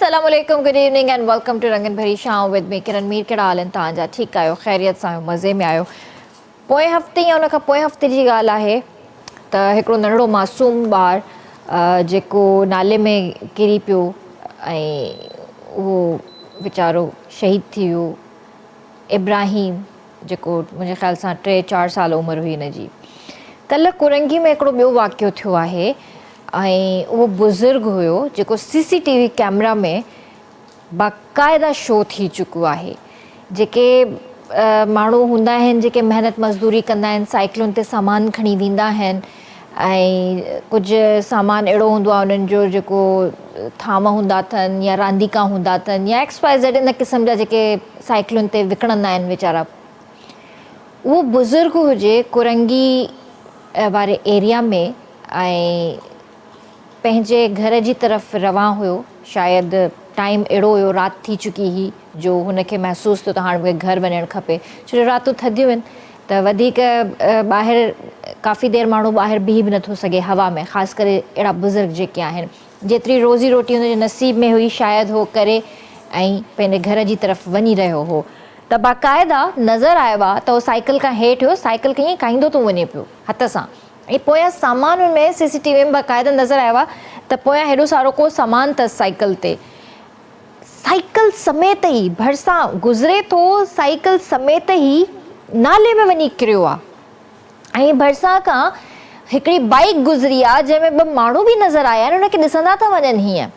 Assalamualaikum, good evening and welcome to रंगन भरी शाम with me किरण मीर। कहिड़ा हाल आहिनि तव्हांजा? ठीकु आहियो? ख़ैरियत सां आहियो? मज़े में आहियो? पोएं हफ़्ते या उन खां पोएं हफ़्ते जी ॻाल्हि आहे त हिकिड़ो नंढड़ो मासूम ॿारु जेको नाले में किरी पियो ऐं उहो वीचारो शहीद थी वियो, इब्राहिम, जेको मुंहिंजे ख़्याल सां 3-4 साल उमिरि हुई हिन जी। कल्ह कुरंगी में हिकिड़ो ॿियो वाक़ियो थियो आहे ऐं उहो बुज़ुर्ग हुयो जेको CCTV कैमरा में बाक़ाइदा शो थी चुको आहे। जेके माण्हू हूंदा आहिनि जेके महिनत मज़दूरी कंदा आहिनि, साइकिलुनि ते सामान खणी वेंदा आहिनि ऐं कुझु सामान अहिड़ो हूंदो आहे उन्हनि जो जेको थाम हूंदा अथनि या रांदीका हूंदा अथनि या XYZ इन क़िस्म जा जेके साइकिलुनि ते विकिणंदा आहिनि वीचारा। उहो बुज़ुर्ग हुजे कुरंगी वारे एरिया में ऐं पंहिंजे घर जी तरफ़ रवां हुयो। शायदि टाइम अहिड़ो हुयो, राति थी चुकी हुई जो हुनखे महसूसु थियो त हाणे मूंखे घरु वञणु खपे, छो जो रातियूं थधियूं आहिनि त वधीक ॿाहिरि काफ़ी देरि माण्हू ॿाहिरि बीह बि नथो सघे हवा में, ख़ासि करे अहिड़ा बुज़ुर्ग जेके आहिनि। जेतिरी रोज़ी रोटी हुनजे नसीब में हुई शायदि हो करे ऐं पंहिंजे घर जी तरफ़ वञी रहियो हो त बाक़ाइदा नज़र आयो आहे त उहो साइकिल खां हेठि हुयो, साइकिल खे ईअं काईंदो थो वञे पियो हथ सां ऐं पोयां सामान में CCTV में बाक़ाइदा नज़र आयो आहे त पोयां हेॾो सारो को सामान अथसि साइकिल ते। साइकिल समेत ई भरिसां गुज़रे थो, साइकिल समेत ई नाले में वञी किरियो आहे ऐं भरिसां खां हिकिड़ी बाइक गुज़री आहे जंहिंमें 2 माण्हू बि नज़र आया आहिनि, हुनखे ॾिसंदा था वञनि हीअं,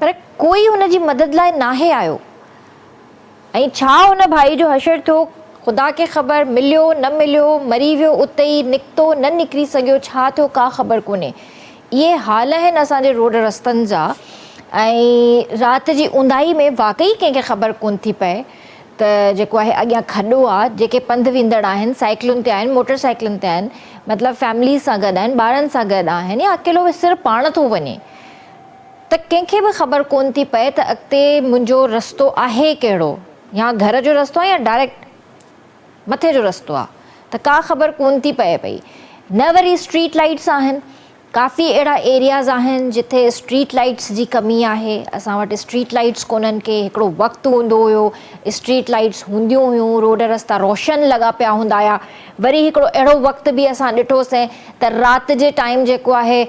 पर कोई हुनजी मदद लाइ नाहे आयो। ऐं छा हुन भाई जो हशर थियो ख़ुदा खे ख़बर, मिलियो न मिलियो, मरी वियो उते ई, निकितो न निकिरी सघियो, छा थियो का ख़बर कोन्हे। इहे हाल आहिनि असांजे रोड रस्तनि जा ऐं राति जी ऊंदाही में वाक़ई कंहिंखे ख़बर कोन थी पए त जेको आहे अॻियां खॾो आहे। जेके पंधु वेंदड़ आहिनि, साइकिलुनि ते आहिनि, मोटर साइकिलुनि ते आहिनि, मतिलबु फैमिली सां गॾु आहिनि, ॿारनि सां गॾु आहिनि या अकेलो सिर्फ़ु पाण थो वञे, त कंहिंखे बि ख़बर कोन थी पए त अॻिते मुंहिंजो रस्तो आहे कहिड़ो, या घर जो रस्तो आहे या डायरेक्ट मथे जो रस्तो आहे, त का ख़बर कोन थी पए पई। न वरी स्ट्रीट लाइट्स आहिनि, काफ़ी अहिड़ा एरियाज़ आहिनि जिथे स्ट्रीट लाइट्स जी कमी आहे। असां वटि स्ट्रीट लाइट्स कोन्हनि के हिकिड़ो वक़्तु हूंदो हुयो स्ट्रीट लाइट्स हूंदियूं हुयूं, रोड रस्ता रोशन लॻा पिया हूंदा हुआ। वरी हिकिड़ो अहिड़ो वक़्तु बि असां ॾिठोसीं त राति जे टाइम जेको आहे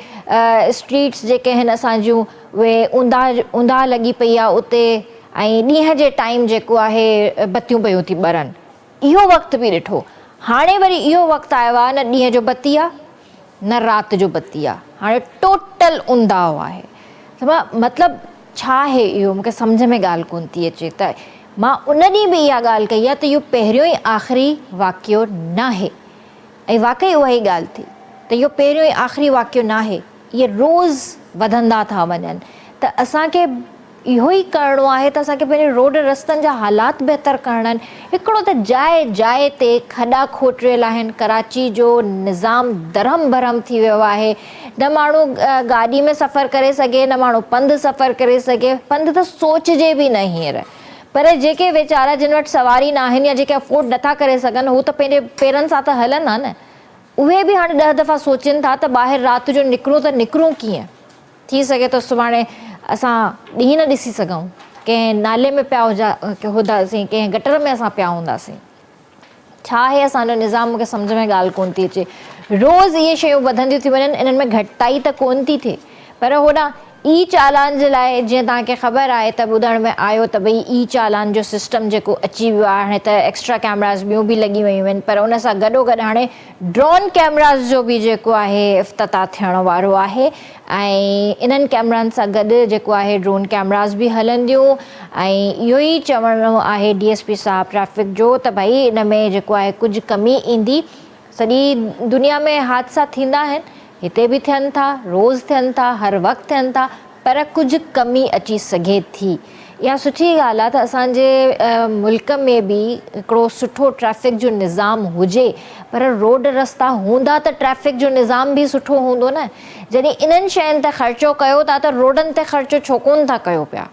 स्ट्रीट्स जेके आहिनि असांजूं उहे ऊंधा लॻी पई आहे उते ऐं ॾींहं जे टाइम जेको आहे बतियूं पियूं थी ॿरनि। इहो वक़्तु बि ॾिठो। हाणे वरी इहो वक़्तु आयो आहे न ॾींहं जो बती आहे न राति जो बती आहे, हाणे टोटल ऊंदाव आहे। मतिलबु छा आहे इहो, मूंखे सम्झ में ॻाल्हि कोन थी अचे। त मां उन ॾींहुं बि इहा ॻाल्हि कई आहे त इहो पहिरियों ई आख़िरी वाक़ियो न आहे ऐं वाक़ई उहा ई ॻाल्हि थी त इहो पहिरियों ई आख़िरी वाक़ियो न आहे। इहे रोज़ु वधंदा था वञनि त असांखे इहो ई करिणो आहे त असांखे पंहिंजे रोड रस्तनि जा हालात बहितर करणा आहिनि। हिकिड़ो त जाइ जाइ ते खॾा खोटिरियल आहिनि, कराची जो निज़ाम दरम भरम थी वियो आहे, न माण्हू गाॾी में सफ़र करे सघे, न माण्हू पंधु सफ़र करे सघे, पंधु त सोचिजे बि न हींअर। पर जेके वीचारा जिन वटि सवारी न आहिनि या जेके अफोर्ड नथा करे सघनि हू त पंहिंजे पेरनि सां त हलंदा न, उहे बि हाणे 10 दफ़ा सोचनि था त ॿाहिरि राति जो निकिरूं त निकिरूं कीअं। थी सघे थो सुभाणे असां ॾींहं न ॾिसी सघूं, कंहिं नाले में पिया हूंदासीं, कंहिं गटर में असां पिया हूंदासीं। छा आहे असांजो निज़ाम, मूंखे सम्झ में ॻाल्हि कोन थी अचे। रोज़ु इहे शयूं वधंदियूं थी वञनि, इन्हनि में घटिताई त कोन थी थिए, पर होॾां ई चालान जे लाइ जीअं तव्हांखे ख़बर आहे त ॿुधण में आयो त भई ई चालान जो सिस्टम जेको अची वियो आहे, हाणे त एक्स्ट्रा कैमरास ॿियूं बि लॻी वियूं आहिनि, पर उन सां गॾोगॾु हाणे ड्रोन कैमरास जो बि जेको आहे इफ़्तिताह थियण वारो आहे ऐं इन्हनि कैमरनि सां गॾु जेको आहे ड्रोन कैमरास बि हलंदियूं ऐं इहो ई चवणो आहे DSP साहब ट्रैफ़िक जो त भई इन में जेको आहे कुझु कमी ईंदी। सॼी दुनिया में हादसा थींदा आहिनि, हिते बि थियनि था, रोज़ु थियनि था, हर वक़्तु थियनि था, पर कुझु कमी अची सघे थी। इहा सुठी ॻाल्हि आहे त असांजे मुल्क में बि हिकिड़ो सुठो ट्रैफ़िक जो निज़ाम हुजे, पर रोड रस्ता हूंदा त ट्रैफ़िक जो निज़ाम बि सुठो हूंदो न। जॾहिं इन्हनि शयुनि ते ख़र्चो कयो था त रोडनि ते ख़र्चो छो कोन था कयो पिया?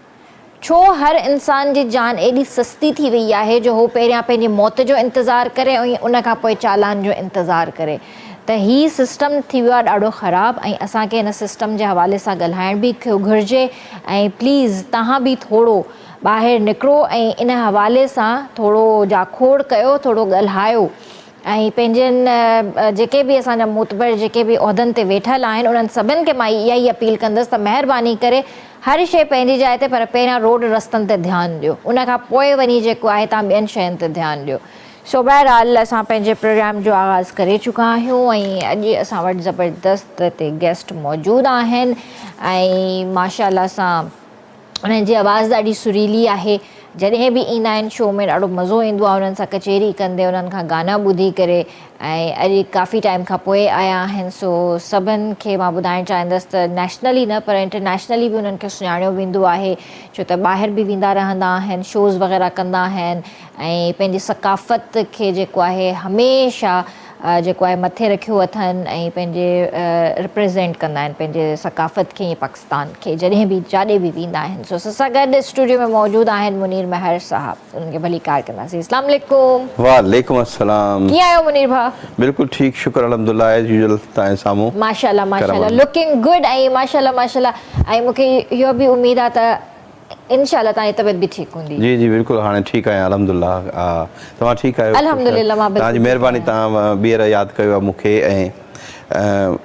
छो हर इंसान जी जान एॾी सस्ती थी वई आहे जो हू पहिरियां पंहिंजी मौत जो इंतज़ारु करे ऐं उन खां पोइ चालान जो इंतज़ारु करे? त हीउ सिस्टम थी वियो आहे ॾाढो ख़राबु, ऐं असांखे हिन सिस्टम जे हवाले सां ॻाल्हाइण बि घुरिजे। ऐं प्लीज़ तव्हां बि थोरो ॿाहिरि निकिरो ऐं इन हवाले सां थोरो जाखोड़ कयो, थोरो ॻाल्हायो। ऐं पंहिंजनि जेके बि असांजा मोतबर जेके बि उहिदनि ते वेठल आहिनि उन्हनि सभिनि खे मां इहा ई अपील कंदसि त महिरबानी करे हर शइ पंहिंजी जाइ ते, पर पहिरियां रोड रस्तनि ते ध्यानु ॾियो, उनखां पोइ वञी जेको आहे तव्हां ॿियनि शयुनि ते ध्यानु ॾियो। सो बहरहाल असां पंहिंजे प्रोग्राम जो आगाज़ करे चुका आहियूं ऐं अॼु असां वटि ज़बरदस्त हिते गेस्ट मौजूदु आहिनि ऐं माशाअल्लाह सां उन्हनि जी आवाज़ ॾाढी सुरीली आहे। जॾहिं बि ईंदा आहिनि शो में ॾाढो मज़ो ईंदो आहे उन्हनि सां कचेरी कंदे, उन्हनि खां गाना ॿुधी करे। ऐं अॼु काफ़ी टाइम खां पोइ आया आहिनि, सो सभिनि खे मां ॿुधाइणु चाहींदसि त नेशनली न पर इंटरनेशनली बि उन्हनि खे सुञाणियो वेंदो आहे, छो त ॿाहिरि बि वेंदा रहंदा आहिनि, शोज़ वग़ैरह कंदा आहिनि ऐं पंहिंजी सकाफ़त खे जेको आहे हमेशह जेको आहे मथे रखियो अथनि ऐं पंहिंजे रिप्रेज़ेंट कंदा आहिनि पंहिंजे सकाफ़त खे ऐं पाकिस्तान खे जॾहिं बि जाॾे बि वेंदा आहिनि। सो असां गॾु स्टूडियो में मौजूदु आहिनि मुनीर महर साहब, उनखे भली कार कंदासीं। अस्सलाम वालेकुम। वालेकुम अस्सलाम। कीअं आहियो मुनीर भाउ? बिल्कुलु ठीकु, शुक्र अल्हम्दुलिल्लाह, एज़ यूजुअल तव्हांजे साम्हूं। माशाअल्लाह माशाअल्लाह, लुकिंग गुड ऐं माशाअल्लाह माशाअल्लाह। ऐं मूंखे इहो बि उमेदु आहे त इंशाअल्लाह तव्हांजी तबियत बि ठीकु हूंदी। जी जी बिल्कुलु, हाणे ठीकु आहियां अल्हम्दुलिल्लाह। तव्हां ठीकु आहियो? अल्हम्दुलिल्लाह मां तव्हांजी महिरबानी, तव्हां ॿीहर यादि कयो आहे मूंखे ऐं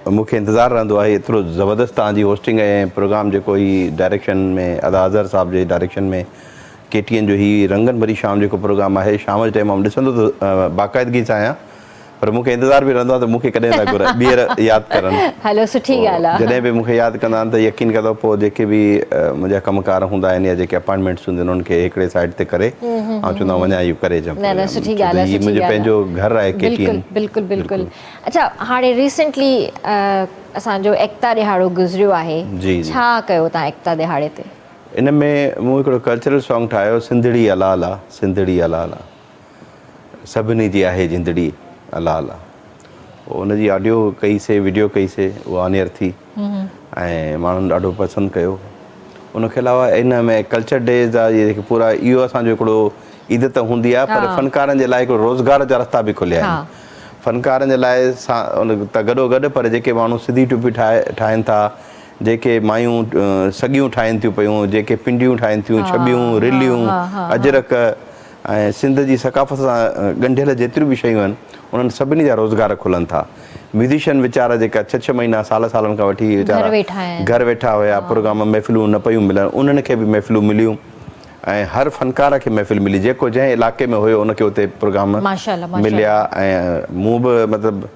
मूंखे इंतज़ारु रहंदो आहे एतिरो ज़बरदस्त तव्हांजी होस्टिंग ऐं प्रोग्राम जेको ही डायरेक्शन में अदा अज़हर साहिब जे डायरेक्शन में KTN जो ही रंगनि भरी शाम जेको प्रोग्राम आहे, शाम जे टाइम मां ॾिसंदो त बाक़ाइदगी सां आहियां, पर मूंखे इंतज़ारु बि रहंदो आहे त मूंखे कॾहिं था घुराए ॿीहर यादि करनि। हलो सुठी ॻाल्हि आहे। जॾहिं बि मूंखे यादि कंदा आहिनि त यकीन कंदो पोइ जेके बि मुंहिंजा कमकार हूंदा आहिनि या जेके अपॉइंटमेंट्स हूंदियूं आहिनि उन्हनि खे हिकिड़े साइड ते करे ऐं चवंदा वञा इहो करे अचऊं। न न सुठी ॻाल्हि आहे, मुंहिंजो पंहिंजो घरु आहे KTN। बिल्कुलु बिल्कुलु। अच्छा, हाणे रिसेंटली असांजो एकता ॾिहाड़ो गुज़रियो आहे, छा कयो तव्हां एकता ॾिहाड़े ते? इन में मूं हिकिड़ो कल्चरल सॉन्ग ठाहियो, सिंधड़ी अला अला, सिंधड़ी अला अला, सभिनी जी आहे जिंदड़ी अला अला। उनजी ऑडियो कईसीं, वीडियो कईसीं, उहा ऑनएयर थी ऐं माण्हुनि ॾाढो पसंदि कयो। उनखे अलावा इन में कल्चर डेज़ जा जेके पूरा इहो असांजो हिकिड़ो ईद त हूंदी आहे, पर फ़नकारनि जे लाइ हिकिड़ो रोज़गार जा रस्ता बि खुलिया आहिनि फ़नकारनि जे लाइ उन त गॾोगॾु। पर जेके माण्हू सिधी टुपी ठाहिनि था, जेके मायूं सॻियूं ठाहिनि थियूं पियूं, जेके पिंडियूं ठाहिनि थियूं, छबियूं, रिलियूं, अजरक ऐं सिंध जी सकाफ़त सां ॻंढियल जेतिरियूं बि शयूं आहिनि उन्हनि सभिनी जा रोज़गार खुलनि था। म्यूज़िशियन वीचारा जेका 6-6 महीना सालनि खां वठी वीचारा घर वेठा हुया, प्रोग्राम महफ़िलूं न पियूं मिलनि, उन्हनि खे बि महफ़िलूं मिलियूं ऐं हर फ़नकार खे महफ़िल मिली, जेको जंहिं इलाइक़े में हुयो उनखे उते प्रोग्राम मिलिया। ऐं मूं बि मतिलबु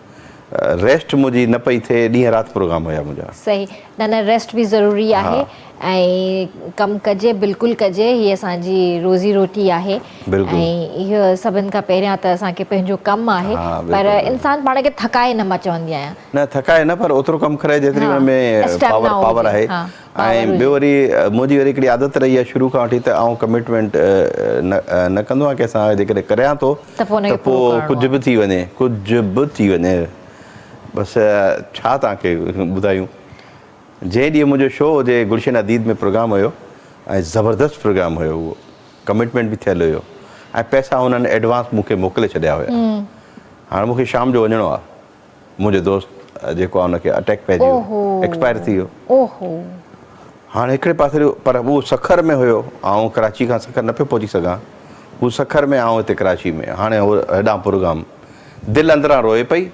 रेस्ट मुंहिंजी न पई थिए, ॾींहं राति प्रोग्राम हुया मुंहिंजा। सही, न न रेस्ट बि ज़रूरी आहे ऐं कमु कजे, बिल्कुलु कजे, हीअ असांजी रोज़ी रोटी आहे ऐं इहो सभिनि खां पहिरियां त असांखे पंहिंजो कमु आहे, पर इंसान पाण खे थकाए न, मां चवंदी आहियां न थकाए न, पर ओतिरो कमु करे जेतिरी हुन में पावर आहे। ऐं ॿियो वरी मुंहिंजी वरी हिकिड़ी आदत रही आहे शुरू खां वठी त आउं कमिटमेंट न कंदो आहियां कंहिंसां, जेकॾहिं करियां थो त पोइ कुझु बि थी वञे, कुझु बि थी वञे, बसि छा तव्हांखे ॿुधायूं। जंहिं ॾींहुं मुंहिंजो शो हुजे गुलशन अदीद में प्रोग्राम हुयो ऐं ज़बरदस्त प्रोग्राम हुयो, उहो कमिटमेंट बि थियलु हुयो ऐं पैसा हुननि एडवांस मूंखे मोकिले छॾिया हुया। हाणे मूंखे शाम जो वञिणो आहे, मुंहिंजो दोस्त जेको आहे हुनखे अटैक पइजी वियो, एक्सपायर थी वियो। हाणे हिकिड़े पासे, पर उहो सखर में हुयो, ऐं कराची खां सखर न पियो पहुची सघां, हू सखर में, ऐं हिते कराची में। हाणे उहो हेॾां प्रोग्राम, दिलि अंदरां रोए पई,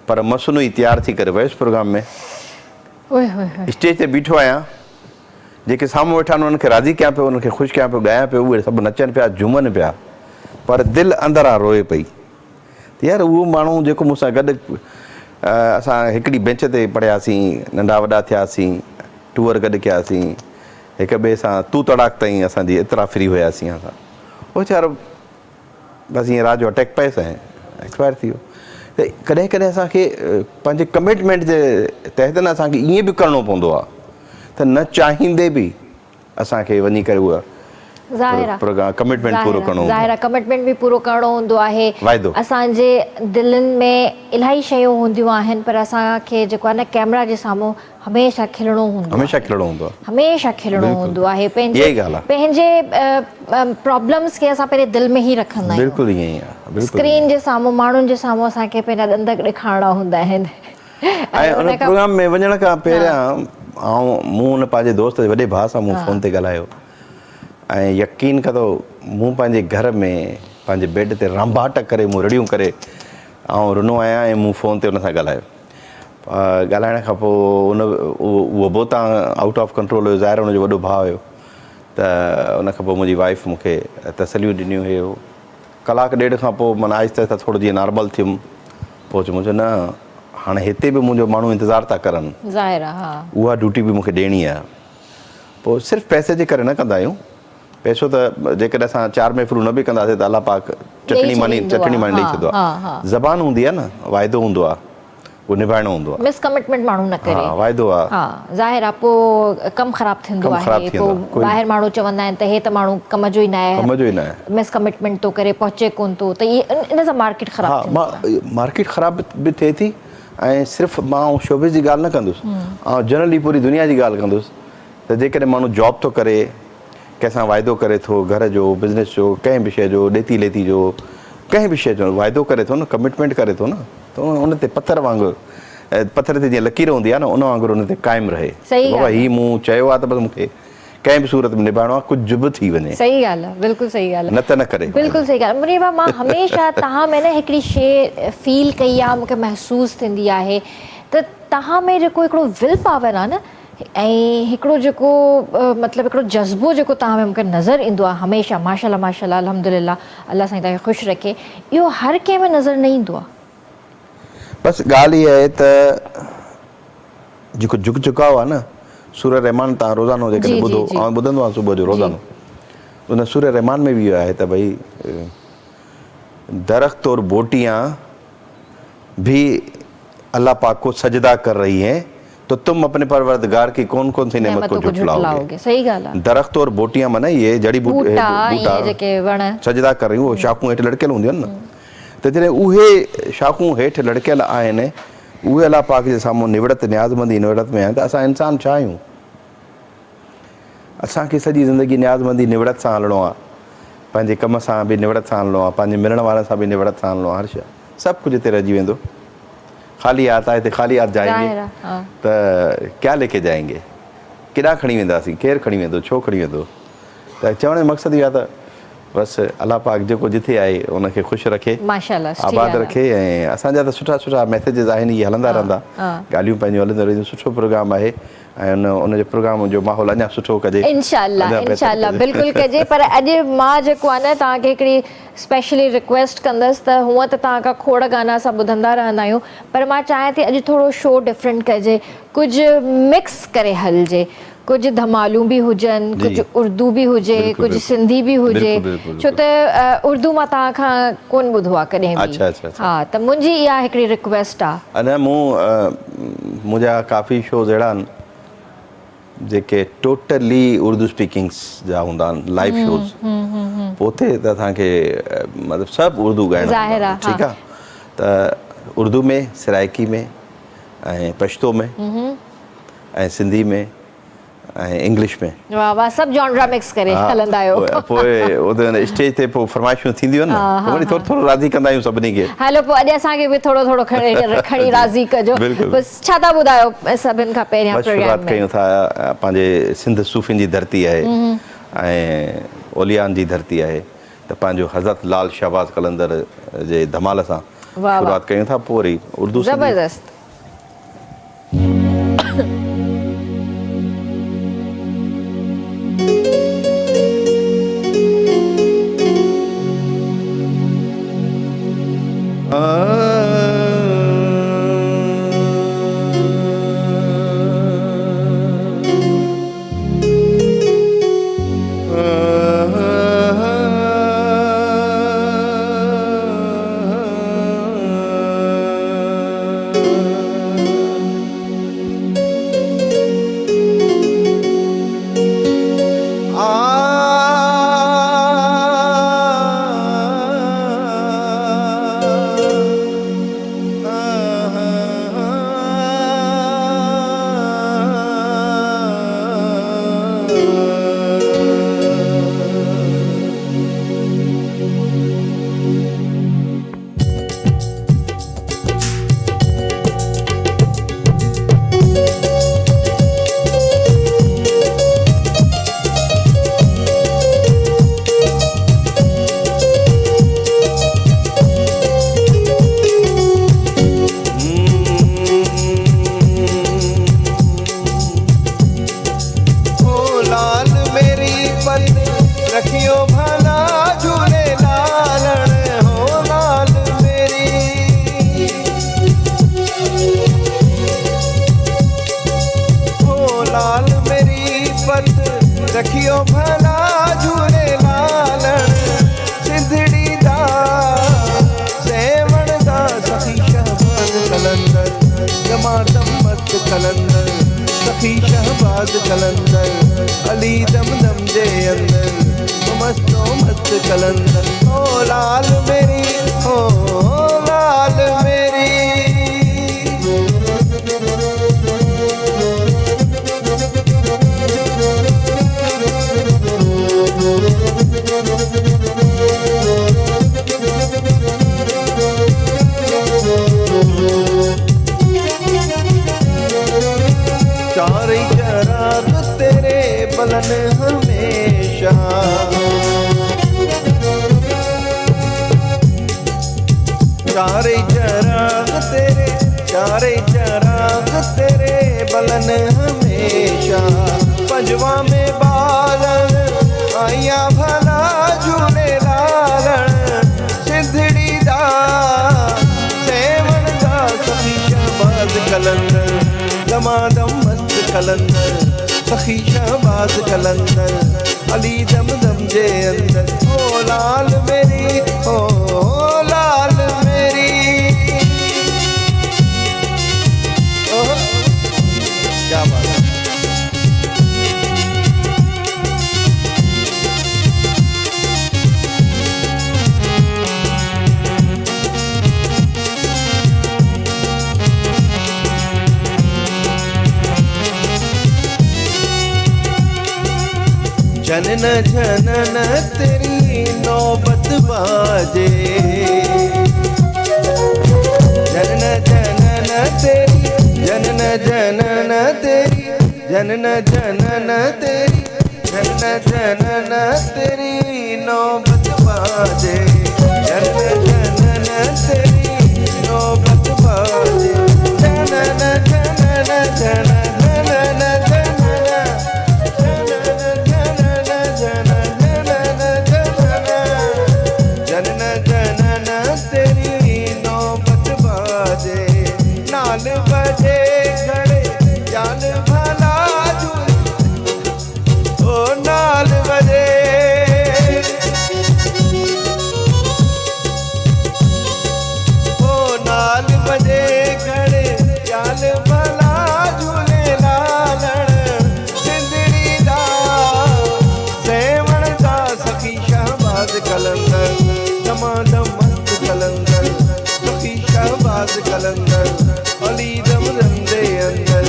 पर मसनूई तयारु थी करे वियुसि प्रोग्राम में। स्टेज ते बीठो आहियां, जेके साम्हूं वेठा आहिनि उन्हनि खे राज़ी कयां पियो, उन्हनि खे ख़ुशि कयां पियो, ॻायां पियो, उहे सभु नचनि पिया, झूमनि पिया, पर दिलि अंदरां रोए पई। त यार उहो माण्हू जेको मूंसां गॾु असां हिकिड़ी बेंच ते पढ़ियासीं, नंढा वॾा थियासीं, टूर गॾु कयासीं, हिक ॿिए सां तू तड़ाक ताईं असांजी एतिरा फ्री हुयासीं असां, उहो वीचारो बसि ईअं राति जो अटैक पयसि ऐं एक्सपायर थी वियो। त कॾहिं कॾहिं असांखे पंहिंजे कमिटमेंट जे तहत न असांखे ईअं बि करिणो पवंदो आहे त न चाहींदे बि असांखे वञी करे उहा ज़ाहिर कमिटमेंट पूरो करणो ज़ाहिर कमिटमेंट बि पूरो करणो हूंदो आहे वाइदो असांजे दिलनि में इलाही शयूं हूंदियूं आहिनि पर असांखे जेको आहे न कैमरा जे साम्हूं हमेशह खिलणो हूंदो हमेशह खिलणो हूंदो आहे हमेशह खिलणो हूंदो आहे पंहिंजे प्रॉब्लम्स खे असां पंहिंजे दिलि में ई रखंदा आहियूं बिल्कुलु ईअं ई आहे स्क्रीन जे साम्हूं माण्हुनि जे साम्हूं असांखे पंहिंजा ॾंद ॾेखारणा हूंदा आहिनि ऐं उन प्रोग्राम में वञण खां पहिरियां मूं हुन पंहिंजे दोस्त जे वॾे भाउ सां मूं फ़ोन ते ॻाल्हायो ऐं यकीन करो मूं पंहिंजे घर में पंहिंजे बेड ते रांबाट करे मूं रड़ियूं करे ऐं रुनो आहियां ऐं मूं फ़ोन ते हुन सां ॻाल्हायो ॻाल्हाइण खां पोइ उहो बोता आउट ऑफ कंट्रोल हुयो ज़ाहिर हुनजो वॾो भाउ हुयो त उन खां पोइ मुंहिंजी वाइफ मूंखे तसलियूं ॾिनियूं हुयो कलाकु ॾेढ खां पोइ माना आहिस्ते आहिस्ते थोरो जीअं नॉर्मल थियुमि पोइ मुंहिंजो न हाणे हिते बि मुंहिंजो माण्हू इंतज़ारु था करनि उहा ड्यूटी बि मूंखे ॾियणी आहे पोइ सिर्फ़ु पैसे जे करे न कंदा आहियूं पैसो त जेकॾहिं असां 4 महफ़िलूं न बि कंदासीं त अलाह पाक चटणी मानी ॾेई छॾींदो आहे ज़बान हूंदी आहे न वाइदो हूंदो आहे उहो निभाइणो हूंदो आहे मिसकमिटमेंट माण्हू न करे वाइदो आहे ज़ाहिर आहे पोइ कमु ख़राबु थींदो आहे पोइ ॿाहिरि माण्हू चवंदा आहिनि त हे त माण्हू कम जो ई न आहे मिसकमिटमेंट थो करे पहुचे कोन थो त इहे इन सां मार्केट ख़राबु मार्केट ख़राबु बि थिए थी ऐं सिर्फ़ु मां शोबिस जी ॻाल्हि न कंदुसि ऐं जनरली पूरी दुनिया जी ॻाल्हि कंदुसि त जेकॾहिं माण्हू जॉब थो करे कंहिंसां वाइदो करे थो घर जो बिज़नेस जो कंहिं बि शइ जो ॾेती लेती जो कंहिं बि शइ जो वाइदो करे थो न कमिटमेंट करे थो न त उन ते पथर वांगुरु पथर ते जीअं लकीर हूंदी आहे न उन वांगुरु उन ते क़ाइमु रहे बाबा हीउ मूं चयो आहे त बसि मूंखे कंहिं बि सूरत में निभाइणो आहे कुझु बि थी वञे सही ॻाल्हि आहे बिल्कुलु सही ॻाल्हि न त न करे बिल्कुलु सही ॻाल्हि मुनीबा मां हमेशह तव्हां में न हिकिड़ी शइ फील कई आहे मूंखे महसूसु थींदी आहे त तव्हां में जेको हिकिड़ो विल पावर आहे न ऐं हिकिड़ो जेको मतिलबु हिकिड़ो जज़्बो जेको तव्हां में मूंखे नज़र ईंदो आहे हमेशह माशाल्लाह माशाल्लाह अल्हम्दुलिल्लाह अल्लाह साईं तव्हांखे ख़ुशि रखे इहो हर कंहिं में नज़र न ईंदो आहे बसि ॻाल्हि इहा आहे त जेको झुकाव आहे न सूर्य रहमान तव्हां रोज़ानो जेकॾहिं ॿुधो ऐं ॿुधंदो आहे सुबुह जो रोज़ानो उन सूर्य रहमान में बि इहो आहे त भई दरख्त और बोटियाँ भी अल्लाह पाक को सजदा कर रही हैं तो तुम अपने परवरदिगार की कौन कौन सी नेमत को झुटलाओगे सही ॻाल्हि आहे दरख्त और बोटियाँ माना ये जड़ी बूटा सजदा कर रही हूं शाखूं हेठि लड़कियल हूंदियूं आहिनि न त जॾहिं उहे शाखूं हेठि लड़कियल आहिनि उहे अलाह पाक जे साम्हूं निवड़त न्याज़मंदी निवड़त में आहिनि त असां इंसान छा आहियूं असांखे सॼी ज़िंदगी न्याज़मंदी निवड़त सां हलणो आहे पंहिंजे कम सां बि निवड़त सां हलणो आहे पंहिंजे मिलण वारनि सां बि निवड़त सां हलणो आहे हर शइ सभु कुझु हिते रहिजी वेंदो ख़ाली हाथ आहे हिते ख़ाली हाथ जाएंगे त क्या लेके जाएंगे केॾांहुं खणी वेंदासीं केरु खणी वेंदो छो खणी वेंदो त चवण जो मक़सदु इहो आहे त बसि अलाह पाक जेको जिथे आहे उनखे ख़ुशि रखे आबाद रखे ऐं असांजा त सुठा सुठा मैसेजिस आहिनि इहे हलंदा रहंदा ॻाल्हियूं पंहिंजियूं हलंदियूं रहंदियूं सुठो प्रोग्राम आहे ऐं उनजे प्रोग्राम जो माहौल अञा सुठो कजे इंशाल्लाह बिल्कुलु कजे पर अॼु मां जेको आहे न तव्हांखे हिकिड़ी स्पेशली रिक्वेस्ट कंदसि त हूअं त तव्हां खां खोड़ गाना असां ॿुधंदा रहंदा आहियूं पर मां चाहियां थी अॼु थोरो शो डिफरेंट कजे कुझु मिक्स करे हलिजे कुझु धमालूं बि हुजनि कुझु उर्दू बि हुजे कुझु सिंधी बि हुजे छो त उर्दू मां तव्हां खां कोन ॿुधो आहे कॾहिं बि हा त मुंहिंजी इहा हिकिड़ी रिक्वेस्ट आहे अञा मुंहिंजा काफ़ी शोज़ अहिड़ा आहिनि जेके टोटली उर्दू स्पीकिंग्स जा हूंदा आहिनि लाइव शोज़ पोइ उते त असांखे मतिलबु सभु उर्दू ॻाइणु ठीकु आहे त उर्दू में सराइकी में ऐं पश्तो में ऐं सिंधी में ऐं इंग्लिश में वाह वाह सभु जॉनरा मिक्स करे हलंदा आहियो पोइ उते स्टेज ते पोइ फरमाइशूं थींदियूं आहिनि न वरी थोरो थोरो राज़ी कंदा आहियूं सभिनी खे हलो पोइ अॼु असांखे बि थोरो थोरो खणी राज़ी कजो बसि छा था ॿुधायो सभिनि खां पहिरियां शुरूआत कयूं था पंहिंजे सिंध सूफ़ियुनि जी धरती आहे ऐं ओलियान जी धरती आहे त पंहिंजो हज़रत लाल शहबाज़ कलंदर जे धमाल सां शुरूआत कयूं था पोइ वरी उर्दू ज़बरदस्त कलंदर सखी शहबाज कलंदर अली दम दम जे अंदर मस्तो मस्त कलंदर ओ लाल मेरी ओ लाल मेरी चारे चराग तेरे बलन हमेशा चारे चराग तेरे बलन हमेशा पंजवा में बालन आया भला झूले लालन सिद्धड़ी दा सेवन दा सखी शहबाज कलंदर दमादम मस्त कलंदर सखी शहबाज कलंदर अली दम दम जे अंदर ओ लाल मेरी ओ लाल मेरी ओ क्या बात है। जनन जनन तेरी नौबत बाजे जनन जनन तेरी जनन जनन तेरी जनन जनन तेरी जनन जनन तेरी नौबत बाजे जनन जनन तेरी नौबत बाजे जनन जनन जनन जनन नाल बजे घड़े जान भला ओ नाल बजे ओ नाल बजे घड़े जान भला झूले लालन सिंदड़ी दा सेवण दा सखी शहबाज कलंदर दमादम मस्त कलंदर सखी शहबाज कलंदर अली दम दम दे अंदर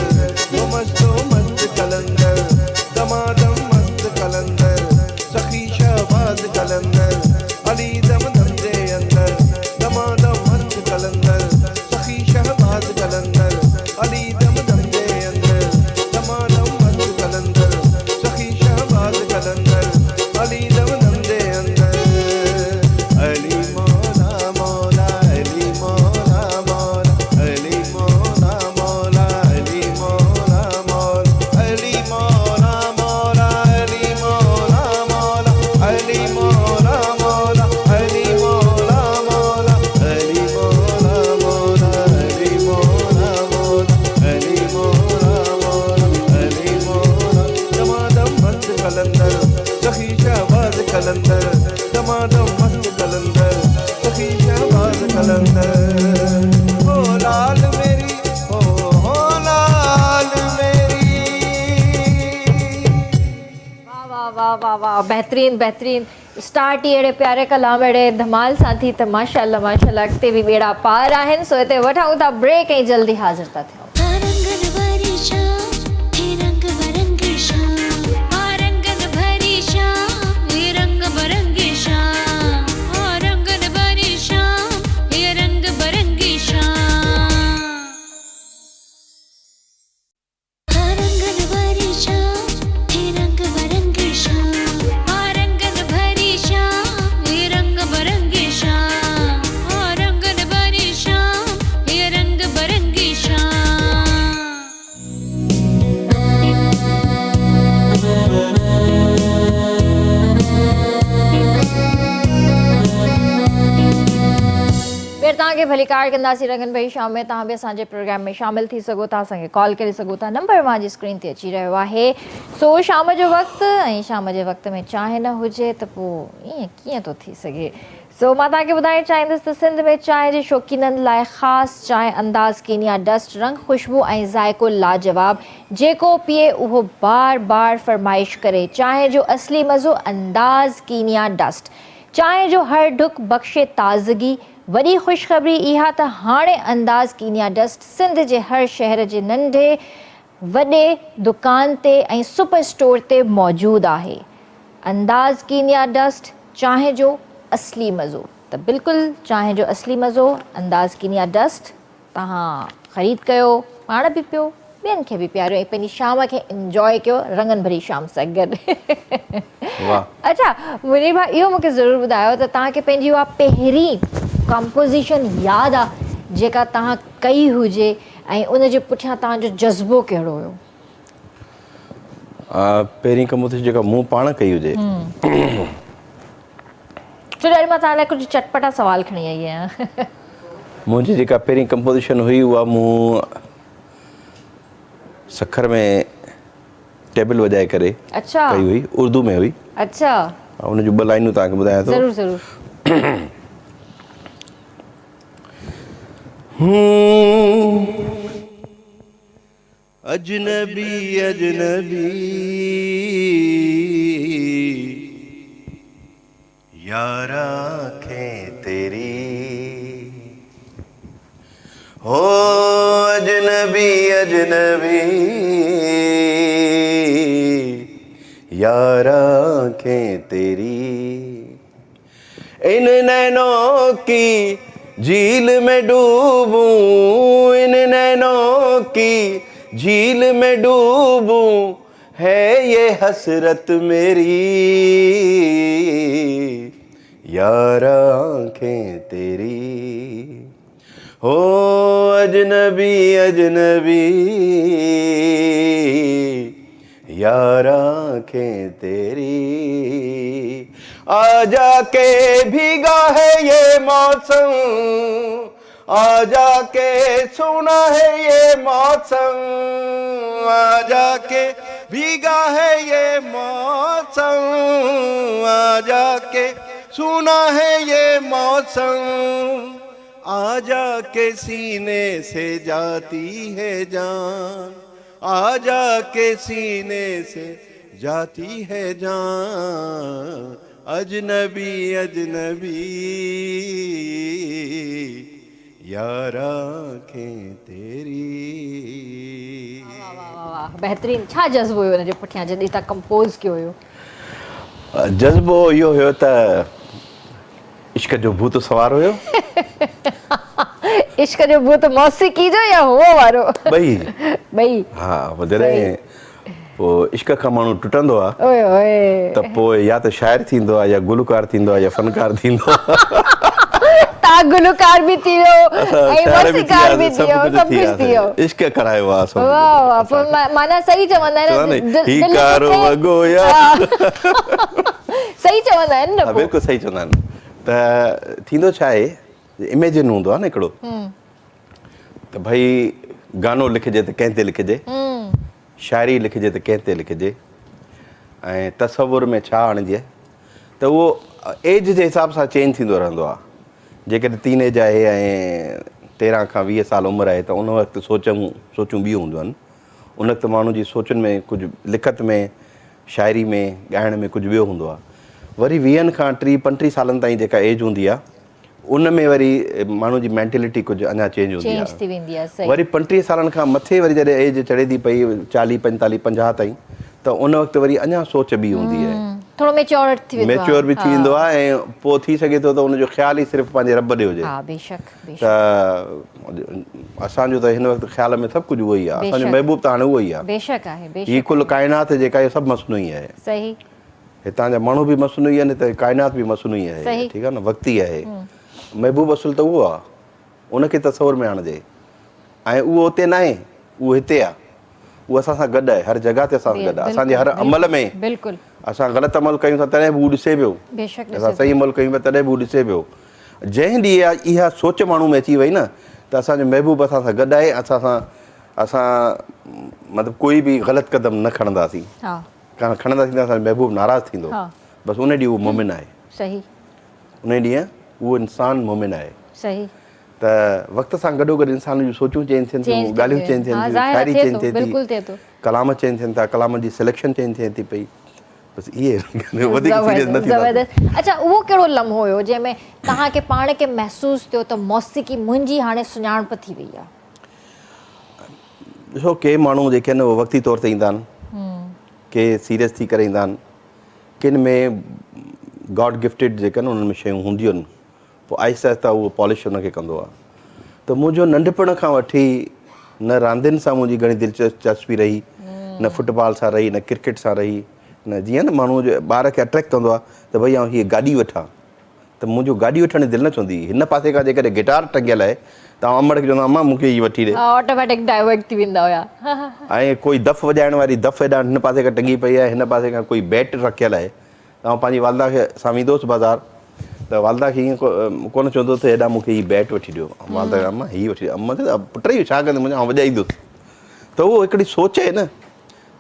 वो मस्तो मस्त कलंदर दमादम मस्त कलंदर सखी शहबाज कलंदर अली दम दम दे अंदर दमादम मस्त कलंदर सखी शहबाज कलंदर अली दम दम दे अंदर दमादम मस्त कलंदर सखी शहबाज कलंदर अली दम दम दे अंदर अली मौला मौला अली मौला मौला अली मौला मौला अली मौला मौला अली मौला मौला अली मौला मौला अली मौला मौला अली मौला मौला अली मौला मौला अली मौला मौला अली मौला मौला अली मौला दमादम मस्त कलंदर सखी शहबाज कलंदर दमादम मस्त कलंदर सखी शहबाज कलंदर ओ लाल मेरी ओ लाल मेरी। वाह वाह वाह वाह वाह बेहतरीन बेहतरीन स्टार्ट ही अड़े प्यारे कलाम अड़े धमाल साथी त माशाल्लाह माशाल्लाह अॻिते बि बेड़ा पार आहिनि सो हिते वठूं था ब्रेक ऐं जल्दी हाज़िर था थियूं। तव्हांखे भली कार्ड कंदासीं रंगन भई शाम में तव्हां बि असांजे प्रोग्राम में शामिल थी सघो था असांखे कॉल करे सघो था नंबर मुंहिंजी स्क्रीन ते अची रहियो आहे सो शाम जो वक़्तु ऐं शाम जे वक़्त में चांहि न हुजे त पोइ ईअं कीअं थो थी सघे सो मां तव्हांखे ॿुधाइणु चाहींदसि त सिंध में चांहि जे शौक़ीननि लाइ ख़ासि चांहि अंदाज़ कीनिया डस्ट रंग ख़ुशबू ऐं ज़ाइक़ो लाजवाब जेको पीए उहो बार बार फरमाइश करे। चांहि जो असली मज़ो अंदाज़ कीनिया डस्ट। चांहि जो हर ढुक बख़्शे ताज़गी। वॾी ख़ुशख़बरी इहा त हाणे अंदाज़ कीनिया डस्ट सिंध जे हर शहर जे नंढे वॾे दुकान ते ऐं सुपर स्टोर ते मौजूदु आहे। अंदाज़ कीनिया डस्ट चांहि जो असली मज़ो। त बिल्कुलु चांहि जो असली मज़ो अंदाज़ कीनिया डस्ट तव्हां ख़रीद कयो, पाण बि पियो, ॿियनि खे बि पियारियो ऐं पंहिंजी शाम खे इंजॉय कयो रंगनि भरी शाम सां गॾु। अच्छा मुनीर भाउ, इहो मूंखे ज़रूरु ॿुधायो त तव्हांखे पंहिंजी उहा पहिरीं कंपोज़िशन यादि आहे जेका तव्हां कई हुजे ऐं उनजे पुठियां तव्हांजो जज़्बो कहिड़ो हुयो? पहिरीं कंपोज़िशन जेका मूं पाण कई हुजे, छो जो मां तव्हां लाइ कुझु चटपटा सवाल खणी आई आहियां। मुंहिंजी जेका पहिरीं कंपोज़िशन हुई उहा मूं सखर में टेबल वॼाए करे अच्छा कई हुई, उर्दू में हुई। अच्छा उनजूं 2 लाइनूं तव्हांखे ॿुधायां थो। ज़रूरु ज़रूरु। अजनबी अजनबी यार आँखें तेरी, हो अजनबी अजनबी यार आँखें तेरी, इन नैनों की झील में डूबूं, इन नैनों की झील में डूबूं, है ये हसरत मेरी यार आँखें तेरी, हो अजनबी अजनबी यार आँखें तेरी, आजा के भीगा है ये मौसम, आजा के सुना है ये मौसम, आजा के भीगा है ये मौसम, आजा के सुना है ये मौसम, आजा के सीने से जाती है जान, आजा के सीने से जाती है जान, अजनबी अजनबी यार आँखें तेरी। वाह बहितरीन। छा जज़्बो हुयो हुनजे पुठियां जॾहिं तव्हां कंपोज़ कयो हुयो? जज़्बो इहो हुयो त इश्क जो भूत सवार हुयो। इश्क जो भूत मौसीक़ी जो या हुओ वारो? ॿई। हा जॾहिं पोइ इश्क खां माण्हू टुटंदो आहे ओए ओए त पोइ या त शाइर थींदो आहे या गुलकार थींदो आहे या फनकार थींदो आहे। तव्हां गुलकार बि थी वियो ऐं मौसीक़ार बि थी वियो, सभु कुझु थी वियो। इश्क करायो आहे सभु। वाह वाह, पोइ माना सही चवंदा आहिनि न, ही कारो वॻो सही चवंदा आहिनि न। बिल्कुलु सही चवंदा आहिनि। त थींदो छा आहे, इमेजिन हूंदो आहे न हिकिड़ो त भई गानो लिखिजे त कंहिं ते लिखिजे, शाइरी लिखिजे त कंहिं ते लिखिजे, ऐं तसवुर में छा आणिजे, त उहो एज जे हिसाब सां चेंज थींदो रहंदो आहे। जेकॾहिं टीनेज आहे ऐं 13 खां 20 साल उमिरि आहे त उन वक़्तु सोचूं ॿियूं हूंदियूं आहिनि। उन वक़्तु माण्हू जी सोचुनि में कुझु लिखत में, शाइरी में, ॻाइण में कुझु ॿियो हूंदो आहे। वरी 20 खां 30-35 सालनि ताईं जेका एज हूंदी आहे उन में वरी माण्हू जी मेंटेलिटी कुझु अञा चेंज हूंदी आहे। वरी 35 सालनि खां मथे वरी जॾहिं एज चढ़े थी पई 40-45-50 ताईं, त उन वक़्तु वरी अञा सोच ॿी हूंदी आहे, थोरो मैच्योर बि थी वेंदो आहे ऐं पोइ थी सघे थो त उनजो ख़्यालु ई सिर्फ़ु पंहिंजे रब ॾे हुजे। त असांजो त हिन वक़्तु ख़्याल में सभु कुझु उहो ई आहे, असांजो महबूब त हाणे उहो ई आहे। हीअ कुल काइनात जेका आहे सभु मसनूई आहे। सही। हितां जा माण्हू बि मसनूई आहिनि त काइनात बि मसनूई आहे। ठीकु आहे न, वक़्ती आहे। महबूब असुल त उहो आहे, उनखे तसवुर में आणिजे ऐं उहो उते न आहे, उहो हिते आहे, उहो असां सां गॾु आहे, हर जॻह ते असां सां गॾु आहे। असांजे हर अमल में असां ग़लति अमल कयूं था तॾहिं बि उहो ॾिसे पियो, असां सही अमल कयूं था तॾहिं बि उहो ॾिसे पियो। जंहिं ॾींहुं इहा सोच माण्हू में अची वई न त असांजो महबूब असां सां गॾु आहे, असां मतिलबु कोई बि ग़लति क़दम न खणंदासीं, कारण खणंदासीं त असांजो महबूब नाराज़ थींदो। बसि उन ॾींहुं उहो मोमिन आहे। सही। उन ॾींहुं उहो इंसानु मोमिन आहे। सही। त वक़्त सां गॾोगॾु इंसान जूं सोचूं चेंज थियनि थियूं, ॻाल्हियूं चेंज थियनि थियूं, शाइरी चेंज थिए थी, कलाम चेंज थियनि था, कलाम जी सिलेक्शन चेंज थिए थी पई। बसि इहे वधीक सीरियस न थींदा। अच्छा, उहो कहिड़ो लम्हो हुयो जंहिंमें तव्हांखे पाण खे महसूसु थियो त मौसीक़ी मुंहिंजी हाणे सुञाणप थी वई आहे? ॾिसो, के माण्हू जेके आहिनि उहे वक़्ती तौर ते ईंदा आहिनि, के सीरियस थी करे ईंदा आहिनि, किन में गॉड गिफ्टेड जेके आहिनि उन्हनि में शयूं हूंदियूं आहिनि, पोइ आहिस्ता आहिस्ता उहो पॉलिश हुनखे कंदो आहे। त मुंहिंजो नंढपण खां वठी न रांदियुनि सां मुंहिंजी घणी दिलचस्पी रही, न फुटबॉल सां रही, न क्रिकेट सां रही, न जीअं न माण्हू जो ॿार खे अट्रैक्ट कंदो आहे त भई आउं हीअ गाॾी वठां, त मुंहिंजो गाॾी वठण जी दिलि न चवंदी। हिन पासे खां जेकॾहिं गिटार टंगियल आहे त आउं अमड़ खे चवंदो अम्मा मूंखे हीअ वठी ॾे, ऑटोमेटिक डाइवर्ट थी वेंदा हुया। ऐं कोई दफ़ वॼाइण वारी दफ़ हेॾां हिन पासे खां टंगी पई आहे, हिन पासे खां कोई बैट रखियल आहे, त आउं पंहिंजी वालदा खे सां वेंदोसि बाज़ारि, त वालदा खे ईअं कोन चवंदो त हेॾां मूंखे हीअ बैट वठी ॾियो, वालदा अम्मा हीअ वठी ॾियो, अम्मा त पुट इहो छा कंदे, मुंहिंजा आउं वॼाईंदुसि। त उहो हिकिड़ी सोच आहे न,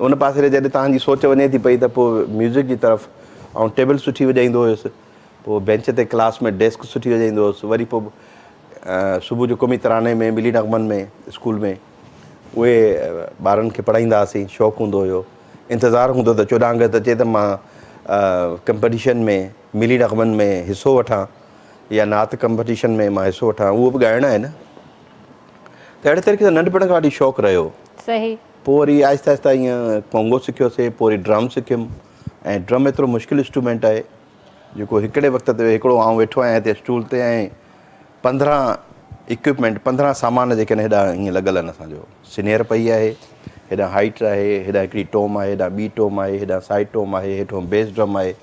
उन पासे जॾहिं तव्हांजी सोच वञे थी पई त पोइ म्यूज़िक जी तरफ़ ऐं टेबल सुठी वॼाईंदो हुयुसि, पोइ बेंच ते क्लास में डेस्क सुठी वॼाईंदो हुयुसि, वरी पोइ सुबुह जो क़ौमी तराने में मिली नग़मनि में स्कूल में उहे ॿारनि खे पढ़ाईंदा हुआसीं, शौक़ु हूंदो हुयो, इंतज़ारु हूंदो त 14 अगस्त अचे त मां कंपटीशन में मिली नग़मनि में हिसो वठां या नात कंपटीशन में मां हिसो वठां, उहो बि ॻाइणु आहे न। त अहिड़े तरीक़े सां नंढपण खां वठी शौक़ु रहियो। सही। पोइ वरी आहिस्ता आहिस्ता ईअं कोंगो सिखियोसीं, पोइ वरी ड्रम सिखियुमि, ऐं ड्रम एतिरो मुश्किल इंस्ट्रूमेंट आहे जेको हिकिड़े वक़्त ते हिकिड़ो आउं वेठो आहियां हिते स्टूल ते, ऐं 15 इक्विपमेंट, 15 सामान जेके आहिनि हेॾा हीअं लॻल आहिनि। असांजो सिनियर पई आहे, हेॾां हाइट आहे, हेॾां हिकिड़ी टोम आहे, हेॾां ॿी टोम आहे, हेॾां साइड टोम आहे, हेठों बेस ड्रम आहे,